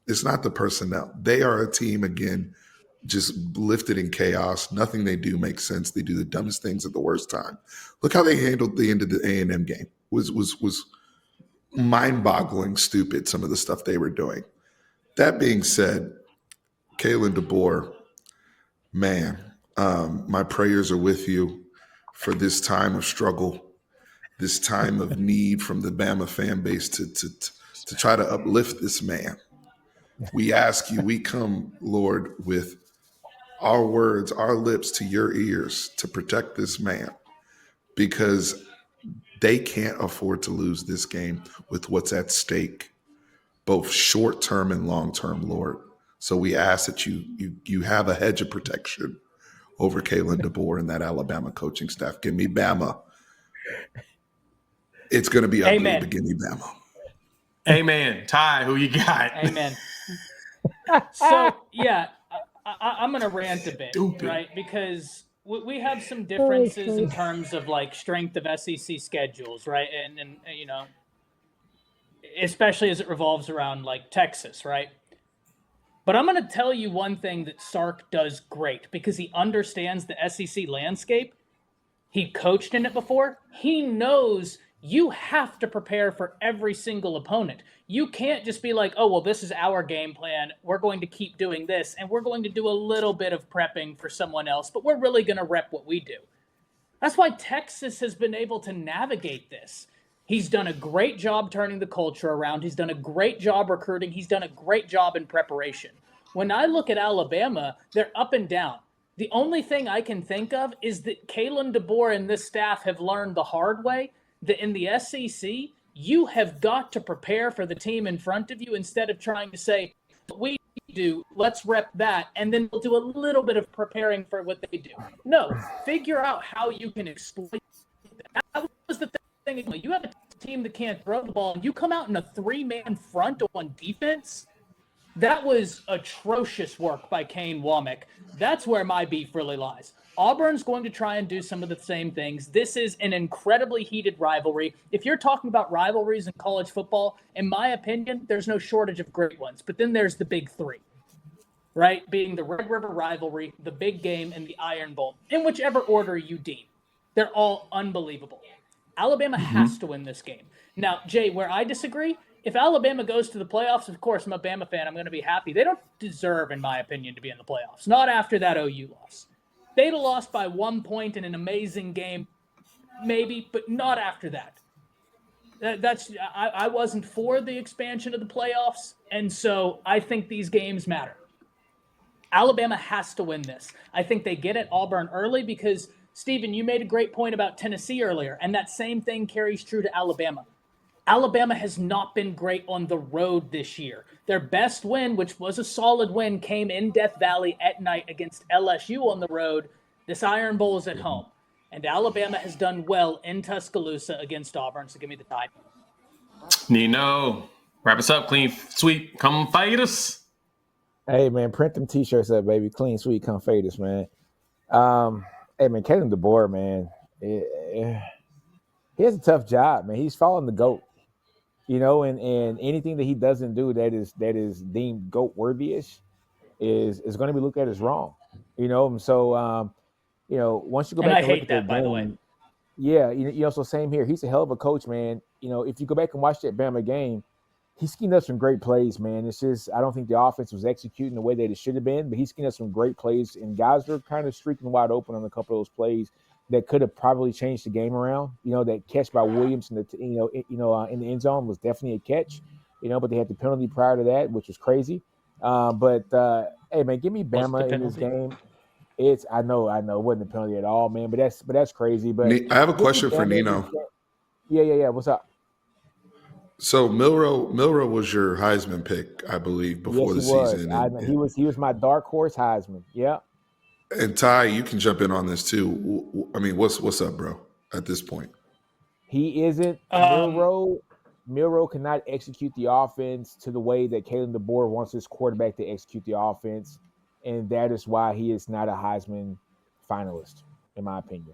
It's not the personnel. They are a team, again, just lifted in chaos. Nothing they do makes sense. They do the dumbest things at the worst time. Look how they handled the end of the A&M game. Was mind-boggling stupid, some of the stuff they were doing. That being said, Kalen DeBoer, man, my prayers are with you for this time of struggle, this time of need from the Bama fan base to try to uplift this man. We ask you, we come, Lord, with our words, our lips to your ears to protect this man, because they can't afford to lose this game with what's at stake, both short-term and long-term, Lord. So we ask that you have a hedge of protection over Kalen DeBoer and that Alabama coaching staff. Give me Bama. It's going to be ugly, Amen. but give me Bama. Amen. Ty, who you got? Amen. So, yeah, I'm going to rant a bit, right? Because we have some differences in terms of, like, strength of SEC schedules, right? And especially as it revolves around, like, Texas, right? But I'm going to tell you one thing that Sark does great, because he understands the SEC landscape. He coached in it before. He knows you have to prepare for every single opponent. You can't just be like, oh, well, this is our game plan. We're going to keep doing this, and we're going to do a little bit of prepping for someone else, but we're really going to rep what we do. That's why Texas has been able to navigate this. He's done a great job turning the culture around. He's done a great job recruiting. He's done a great job in preparation. When I look at Alabama, they're up and down. The only thing I can think of is that Kalen DeBoer and this staff have learned the hard way that in the SEC, you have got to prepare for the team in front of you instead of trying to say, what we do, let's rep that, and then we'll do a little bit of preparing for what they do. No, figure out how you can exploit that. That was the thing. You have a team that can't throw the ball, and you come out in a 3-man front on defense. That was atrocious work by Kane Womack. That's where my beef really lies. Auburn's going to try and do some of the same things. This is an incredibly heated rivalry. If you're talking about rivalries in college football, in my opinion, there's no shortage of great ones. But then there's the big three, right? Being the Red River rivalry, the big game, and the Iron Bowl, in whichever order you deem. They're all unbelievable. Alabama has to win this game. Now, Jay, where I disagree, if Alabama goes to the playoffs, of course, I'm a Bama fan. I'm going to be happy. They don't deserve, in my opinion, to be in the playoffs. Not after that OU loss. They'd have lost by 1 point in an amazing game, maybe, but not after that. I wasn't for the expansion of the playoffs, and so I think these games matter. Alabama has to win this. I think they get at Auburn early because, Stephen, you made a great point about Tennessee earlier, and that same thing carries true to Alabama. Alabama has not been great on the road this year. Their best win, which was a solid win, came in Death Valley at night against LSU on the road. This Iron Bowl is at home. And Alabama has done well in Tuscaloosa against Auburn, so give me the Tide. Nino, wrap us up, clean sweep. Come fight us. Hey, man, print them T-shirts up, baby. Clean sweep, come fade us, man. Hey, man, Kalen DeBoer, man, he has a tough job, man. He's following the GOAT. And anything that he doesn't do that is deemed GOAT worthy-ish is going to be looked at as wrong. And so once you go back and look at that, by the way. Yeah, so same here. He's a hell of a coach, man. If you go back and watch that Bama game, he schemed up some great plays, man. It's just I don't think the offense was executing the way that it should have been, but he schemed up some great plays, and guys were kind of streaking wide open on a couple of those plays that could have probably changed the game around. That catch by Williams in the in the end zone was definitely a catch. but they had the penalty prior to that, which was crazy. But hey, man, give me Bama in this game. I know, it wasn't a penalty at all, man. But that's crazy. But I have a question for Nino. Yeah. What's up? So Milroe was your Heisman pick, I believe, before the season. He was my dark horse Heisman. Yeah. And Ty, you can jump in on this too. I mean, what's up, bro? At this point, he isn't Milroe. Milroe cannot execute the offense to the way that Kalen DeBoer wants his quarterback to execute the offense, and that is why he is not a Heisman finalist, in my opinion.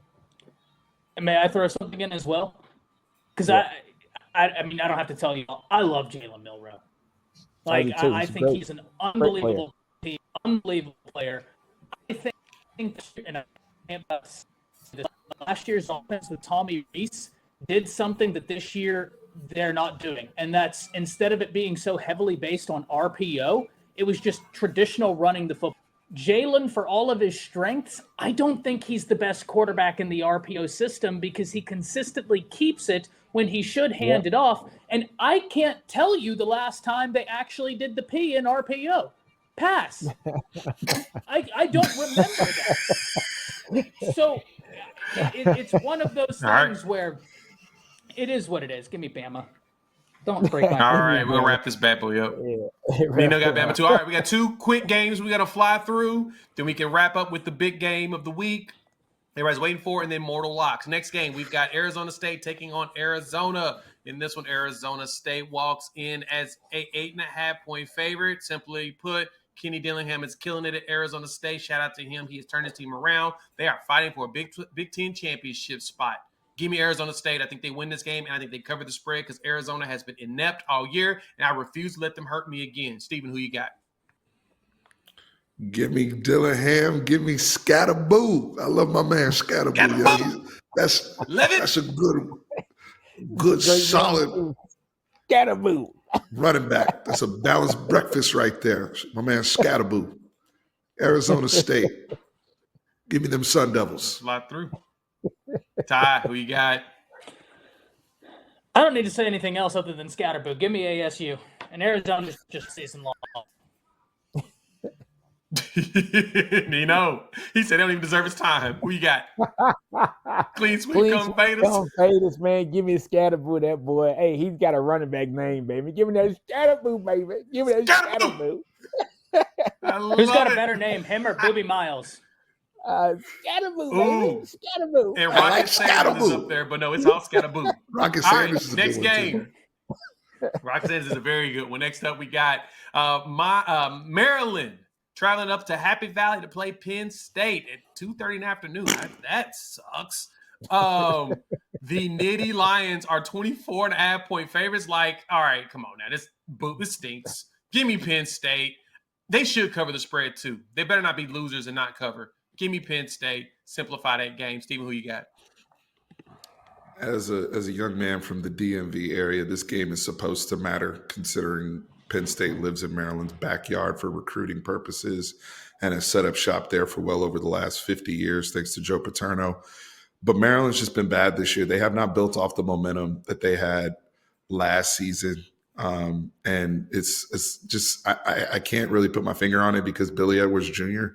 And may I throw something in as well? Because I mean, I don't have to tell you, I love Jalen Milroe. Like, I think he's an unbelievable player. I think and last year's offense with Tommy Reese did something that this year they're not doing. And that's, instead of it being so heavily based on RPO, it was just traditional running the football. Jalen, for all of his strengths, I don't think he's the best quarterback in the RPO system because he consistently keeps it when he should hand it off. And I can't tell you the last time they actually did the P in RPO. Pass. I don't remember that. So it's one of those things where it is what it is. Give me Bama. Don't break my All right, we're going to wrap this bad boy up. Nino got Bama too. All right, we got 2 quick games we got to fly through. Then we can wrap up with the big game of the week. Everybody's waiting for it, and then Mortal Locks. Next game, we've got Arizona State taking on Arizona. In this one, Arizona State walks in as a 8.5-point favorite. Simply put, Kenny Dillingham is killing it at Arizona State. Shout out to him. He has turned his team around. They are fighting for a Big Ten championship spot. Give me Arizona State. I think they win this game, and I think they cover the spread because Arizona has been inept all year, and I refuse to let them hurt me again. Steven, who you got? Give me Dillingham. Give me Scatterboo. I love my man Scatterboo. That's a good solid Scatterboo running back. That's a balanced breakfast right there. My man Scatterboo. Arizona State. Give me them Sun Devils. Slide through. Ty, who you got? I don't need to say anything else other than Scatterboo. Give me ASU. And Arizona's just season long. Nino. He said they don't even deserve his time. Who you got? Clean sweep, come fade us. Come fade us, man. Give me Scatterboo, that boy. Hey, he's got a running back name, baby. Give me that Scatterboo, baby. Give me that Scatterboo. Who's got a better name, him or Booby Miles? Scatterboo, baby. Scatterboo. And Rocket Sanders is up there, but no, it's all Scatterboo. Rocket Sanders is a next good one, game. too. Rocket Sanders is a very good one. Next up, we got Maryland traveling up to Happy Valley to play Penn State at 2:30 in the afternoon. That sucks. The Nittany Lions are 24.5-point favorites. Like, all right, come on now. This stinks. Give me Penn State. They should cover the spread too. They better not be losers and not cover. Give me Penn State. Simplify that game. Steven, who you got? As a young man from the DMV area, this game is supposed to matter considering Penn State lives in Maryland's backyard for recruiting purposes and has set up shop there for well over the last 50 years, thanks to Joe Paterno. But Maryland's just been bad this year. They have not built off the momentum that they had last season. And it's just I can't really put my finger on it because Billy Edwards Jr.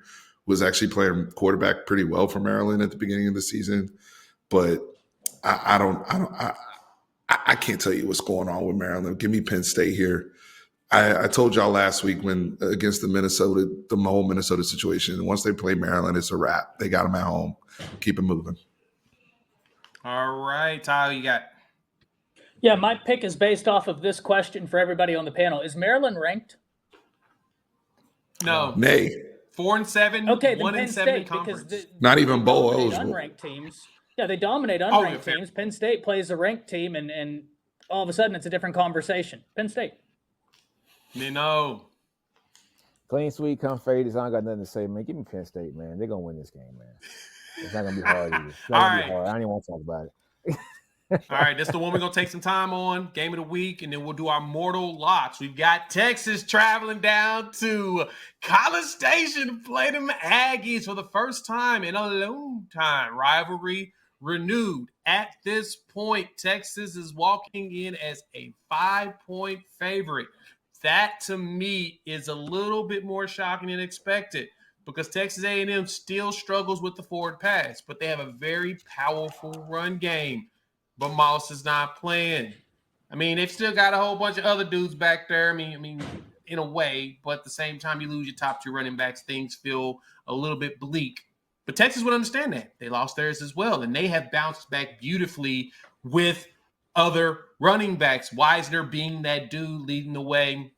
was actually playing quarterback pretty well for Maryland at the beginning of the season. But I can't tell you what's going on with Maryland. Give me Penn State here. I told y'all last week when against the whole Minnesota situation, once they play Maryland, it's a wrap. They got them at home. Keep it moving. All right, Tyler, you got? Yeah, my pick is based off of this question for everybody on the panel. Is Maryland ranked? No. Nay. 4-7. Okay, then 1-7 Penn State, conference. because not even bowl eligible. Unranked teams. Yeah, they dominate unranked teams. Penn State plays a ranked team, and all of a sudden it's a different conversation. Penn State. Nino. Clean sweep, come fade us. I don't got nothing to say, man. Give me Penn State, man. They're going to win this game, man. It's not going to be hard either. It's not going to be hard. I don't even want to talk about it. All right, that's the one we're going to take some time on. Game of the week, and then we'll do our mortal locks. We've got Texas traveling down to College Station to play them Aggies for the first time in a long time. Rivalry renewed. At this point, Texas is walking in as a 5-point favorite. That, to me, is a little bit more shocking than expected because Texas A&M still struggles with the forward pass, but they have a very powerful run game. But Moss is not playing. I mean, they've still got a whole bunch of other dudes back there. I mean, in a way, but at the same time, you lose your top 2 running backs, things feel a little bit bleak. But Texas would understand that. They lost theirs as well, and they have bounced back beautifully with other running backs. Wisner being that dude leading the way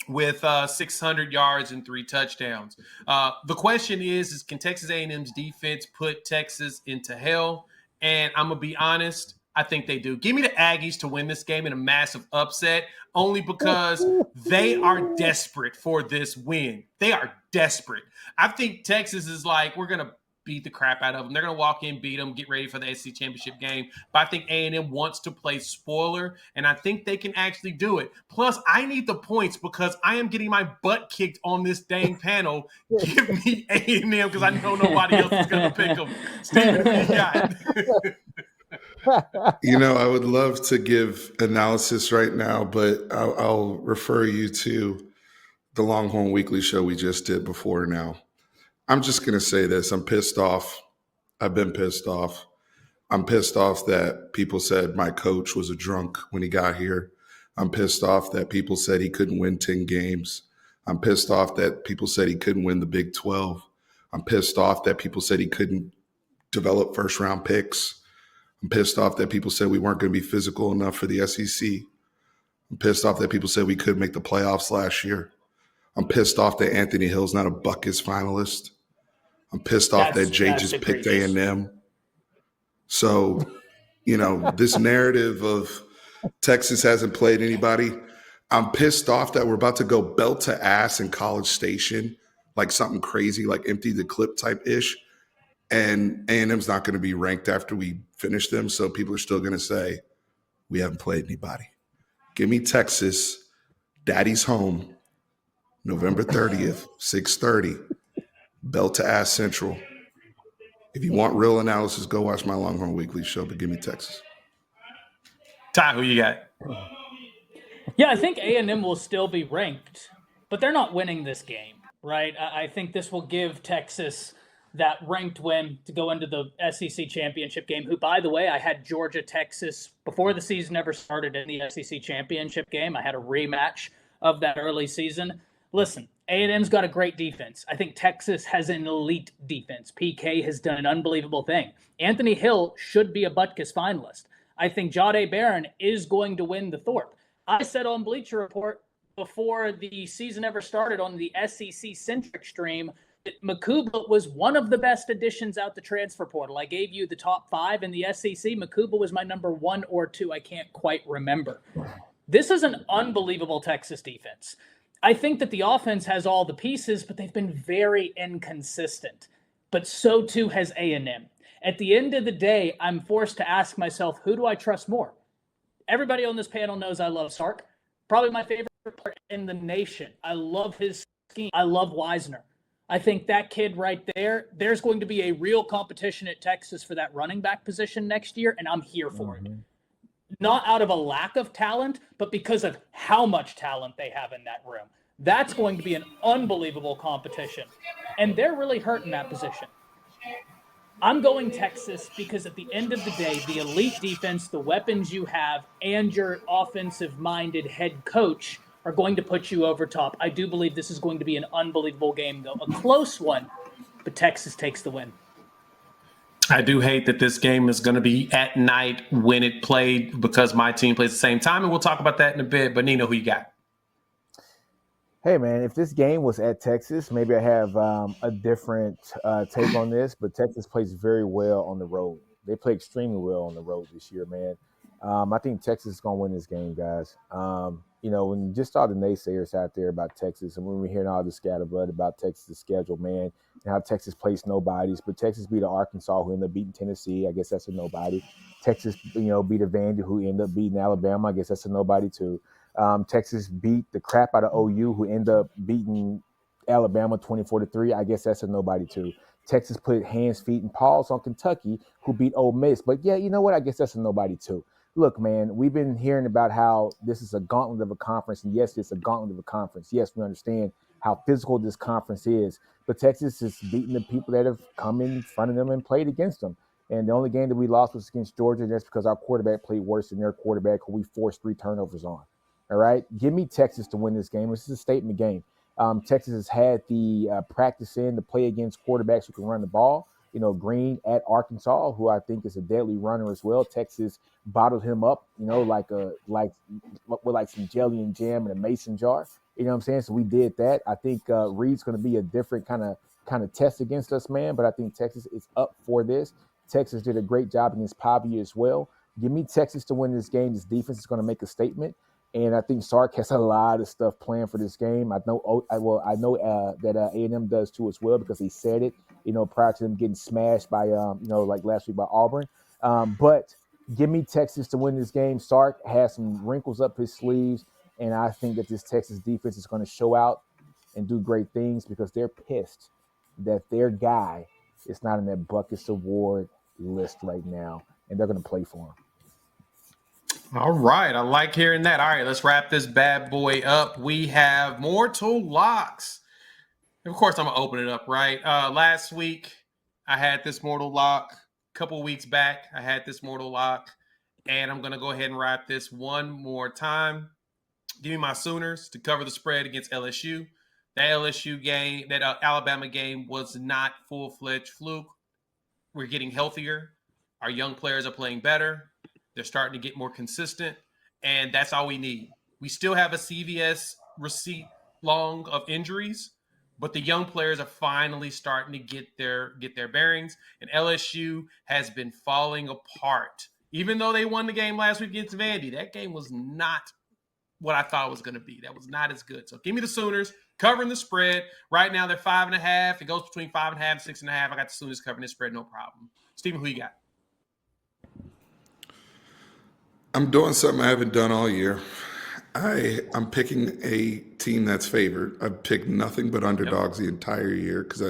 with 600 yards and 3 touchdowns. The question is can Texas A&M's defense put Texas into hell? And I'm going to be honest, I think they do. Give me the Aggies to win this game in a massive upset, only because they are desperate for this win. They are desperate. I think Texas is like, we're going to beat the crap out of them. They're going to walk in, beat them, get ready for the SEC championship game. But I think A&M wants to play spoiler, and I think they can actually do it. Plus, I need the points because I am getting my butt kicked on this dang panel. Give me A&M because I know nobody else is going to pick them. Steven, who you got? I would love to give analysis right now, but I'll refer you to the Longhorn Weekly show we just did before now. I'm just going to say this. I'm pissed off. I've been pissed off. I'm pissed off that people said my coach was a drunk when he got here. I'm pissed off that people said he couldn't win 10 games. I'm pissed off that people said he couldn't win the Big 12. I'm pissed off that people said he couldn't develop first-round picks. I'm pissed off that people said we weren't going to be physical enough for the SEC. I'm pissed off that people said we couldn't make the playoffs last year. I'm pissed off that Anthony Hill's not a Buckets finalist. I'm pissed off that Jay just picked A&M. So, this narrative of Texas hasn't played anybody. I'm pissed off that we're about to go belt to ass in College Station, like something crazy, like empty the clip type-ish. And A&M's not going to be ranked after we finish them, so people are still going to say, we haven't played anybody. Give me Texas, Daddy's home, November 30th, 6:30, belt to ass Central. If you want real analysis, go watch my Longhorn Weekly show, but give me Texas. Ty, who you got? Yeah, I think A&M will still be ranked, but they're not winning this game, right? I think this will give Texas that ranked win to go into the SEC championship game, who, by the way, I had Georgia, Texas before the season ever started in the SEC championship game. I had a rematch of that early season. Listen, A&M's got a great defense. I think Texas has an elite defense. PK has done an unbelievable thing. Anthony Hill should be a Butkus finalist. I think Jahdae Barron is going to win the Thorpe. I said on Bleacher Report before the season ever started on the SEC-centric stream that Makuba was one of the best additions out the transfer portal. I gave you the top 5 in the SEC. Makuba was my number 1 or 2. I can't quite remember. This is an unbelievable Texas defense. I think that the offense has all the pieces, but they've been very inconsistent. But so too has A&M. At the end of the day, I'm forced to ask myself, who do I trust more? Everybody on this panel knows I love Sark. Probably my favorite player in the nation. I love his scheme. I love Wisner. I think that kid right there, there's going to be a real competition at Texas for that running back position next year, and I'm here for it. Not out of a lack of talent, but because of how much talent they have in that room. That's going to be an unbelievable competition. And they're really hurting that position. I'm going Texas because at the end of the day, the elite defense, the weapons you have, and your offensive-minded head coach are going to put you over top. I do believe this is going to be an unbelievable game, though. A close one, but Texas takes the win. I do hate that this game is going to be at night when it played because my team plays at the same time, and we'll talk about that in a bit. But, Nino, who you got? Hey, man, if this game was at Texas, maybe I have a different take on this, but Texas plays very well on the road. They play extremely well on the road this year, man. I think Texas is going to win this game, guys. When just all the naysayers out there about Texas, and when we're hearing all the scatterbutt about Texas' schedule, man, and how Texas plays nobodies, but Texas beat Arkansas, who ended up beating Tennessee. I guess that's a nobody. Texas, beat a Vandy, who ended up beating Alabama. I guess that's a nobody, too. Texas beat the crap out of OU, who ended up beating Alabama 24-3. I guess that's a nobody, too. Texas put hands, feet, and paws on Kentucky, who beat Ole Miss. But yeah, you know what? I guess that's a nobody too. Look, man, we've been hearing about how this is a gauntlet of a conference. And yes, it's a gauntlet of a conference. Yes, we understand how physical this conference is. But Texas is beating the people that have come in front of them and played against them. And the only game that we lost was against Georgia. And that's because our quarterback played worse than their quarterback, who we forced 3 turnovers on. All right? Give me Texas to win this game. This is a statement game. Texas has had the practice in to play against quarterbacks who can run the ball. You know, Green at Arkansas, who I think is a deadly runner as well. Texas bottled him up, you know, like with some jelly and jam in a mason jar. You know what I'm saying? So we did that. I think Reed's going to be a different kind of test against us, man. But I think Texas is up for this. Texas did a great job against Pavia as well. Give me Texas to win this game. This defense is going to make a statement. And I think Sark has a lot of stuff planned for this game. I know that A&M does too as well, because he said it, you know, prior to them getting smashed by, like last week by Auburn. But give me Texas to win this game. Sark has some wrinkles up his sleeves, and I think that this Texas defense is going to show out and do great things, because they're pissed that their guy is not in that Buckets Award list right now, and they're going to play for him. All right. I like hearing that. All right, let's wrap this bad boy up. We have Mortal Locks. Of course, I'm going to open it up, right? Last week, I had this Mortal Lock. A couple weeks back, I had this Mortal Lock. And I'm going to go ahead and wrap this one more time. Give me my Sooners to cover the spread against LSU. That LSU game, that Alabama game was not full-fledged fluke. We're getting healthier. Our young players are playing better. They're starting to get more consistent, and that's all we need. We still have a CVS receipt long of injuries, but the young players are finally starting to get their bearings, and LSU has been falling apart. Even though they won the game last week against Vandy, that game was not what I thought it was going to be. That was not as good. So give me the Sooners covering the spread. Right now they're 5.5. It goes between 5.5 and 6.5. I got the Sooners covering the spread, no problem. Steven, who you got? I'm doing something I haven't done all year. I'm picking a team that's favored. I've picked nothing but underdogs the entire year, because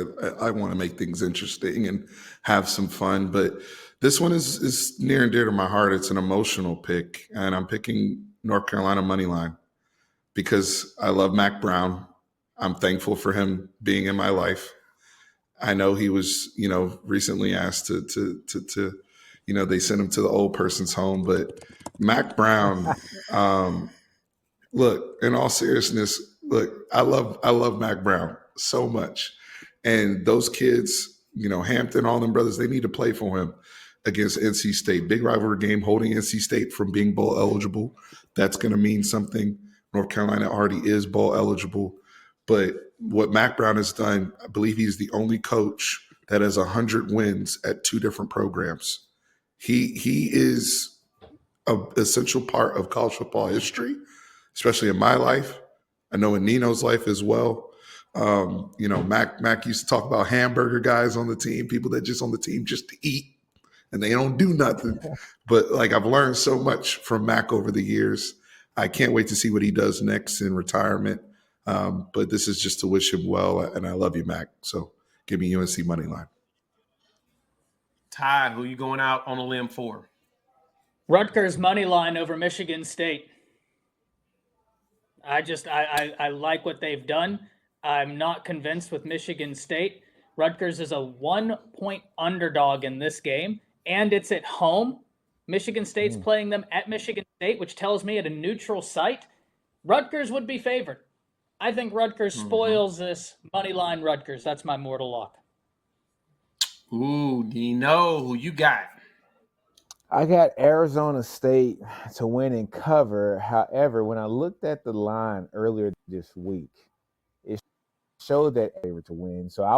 I want to make things interesting and have some fun. But this one is near and dear to my heart. It's an emotional pick, and I'm picking North Carolina money line because I love Mac Brown. I'm thankful for him being in my life. I know he was, recently asked to they sent him to the old person's home, but Mac Brown, look, in all seriousness, I love Mac Brown so much. And those kids, Hampton, all them brothers, they need to play for him against NC State. Big rivalry game, holding NC State from being bowl eligible. That's going to mean something. North Carolina already is bowl eligible. But what Mac Brown has done, I believe he's the only coach that has 100 wins at 2 different programs. He is an essential part of college football history, especially in my life. I know in Nino's life as well. Mac used to talk about hamburger guys on the team, people that just on the team just to eat, and they don't do nothing. But I've learned so much from Mac over the years. I can't wait to see what he does next in retirement. But this is just to wish him well, and I love you, Mac. So give me UNC money line. Todd, who you going out on a limb for? Rutgers money line over Michigan State. I like what they've done. I'm not convinced with Michigan State. Rutgers is a 1-point underdog in this game, and it's at home. Michigan State's playing them at Michigan State, which tells me at a neutral site, Rutgers would be favored. I think Rutgers spoils this money line Rutgers. That's my mortal lock. Ooh, Nino, who you got? I got Arizona State to win and cover. However, when I looked at the line earlier this week, it showed that they were to win. So I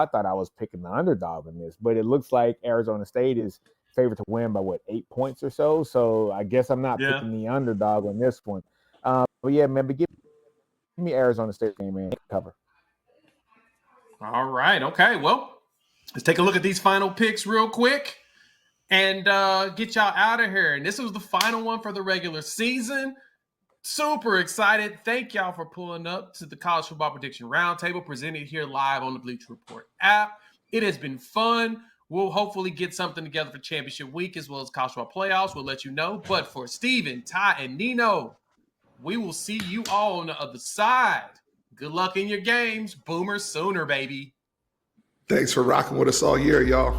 thought I was picking the underdog in this, but it looks like Arizona State is favored to win by 8 points or so. So I guess I'm not picking the underdog on this one. But yeah, man, give me Arizona State game, man, cover. All right. Okay. Well, let's take a look at these final picks real quick and get y'all out of here. And this was the final one for the regular season. Super excited. Thank y'all for pulling up to the College Football Prediction Roundtable presented here live on the Bleacher Report app. It has been fun. We'll hopefully get something together for championship week as well as college football playoffs. We'll let you know. But for Steven, Ty, and Nino, we will see you all on the other side. Good luck in your games. Boomer Sooner, baby. Thanks for rocking with us all year, y'all.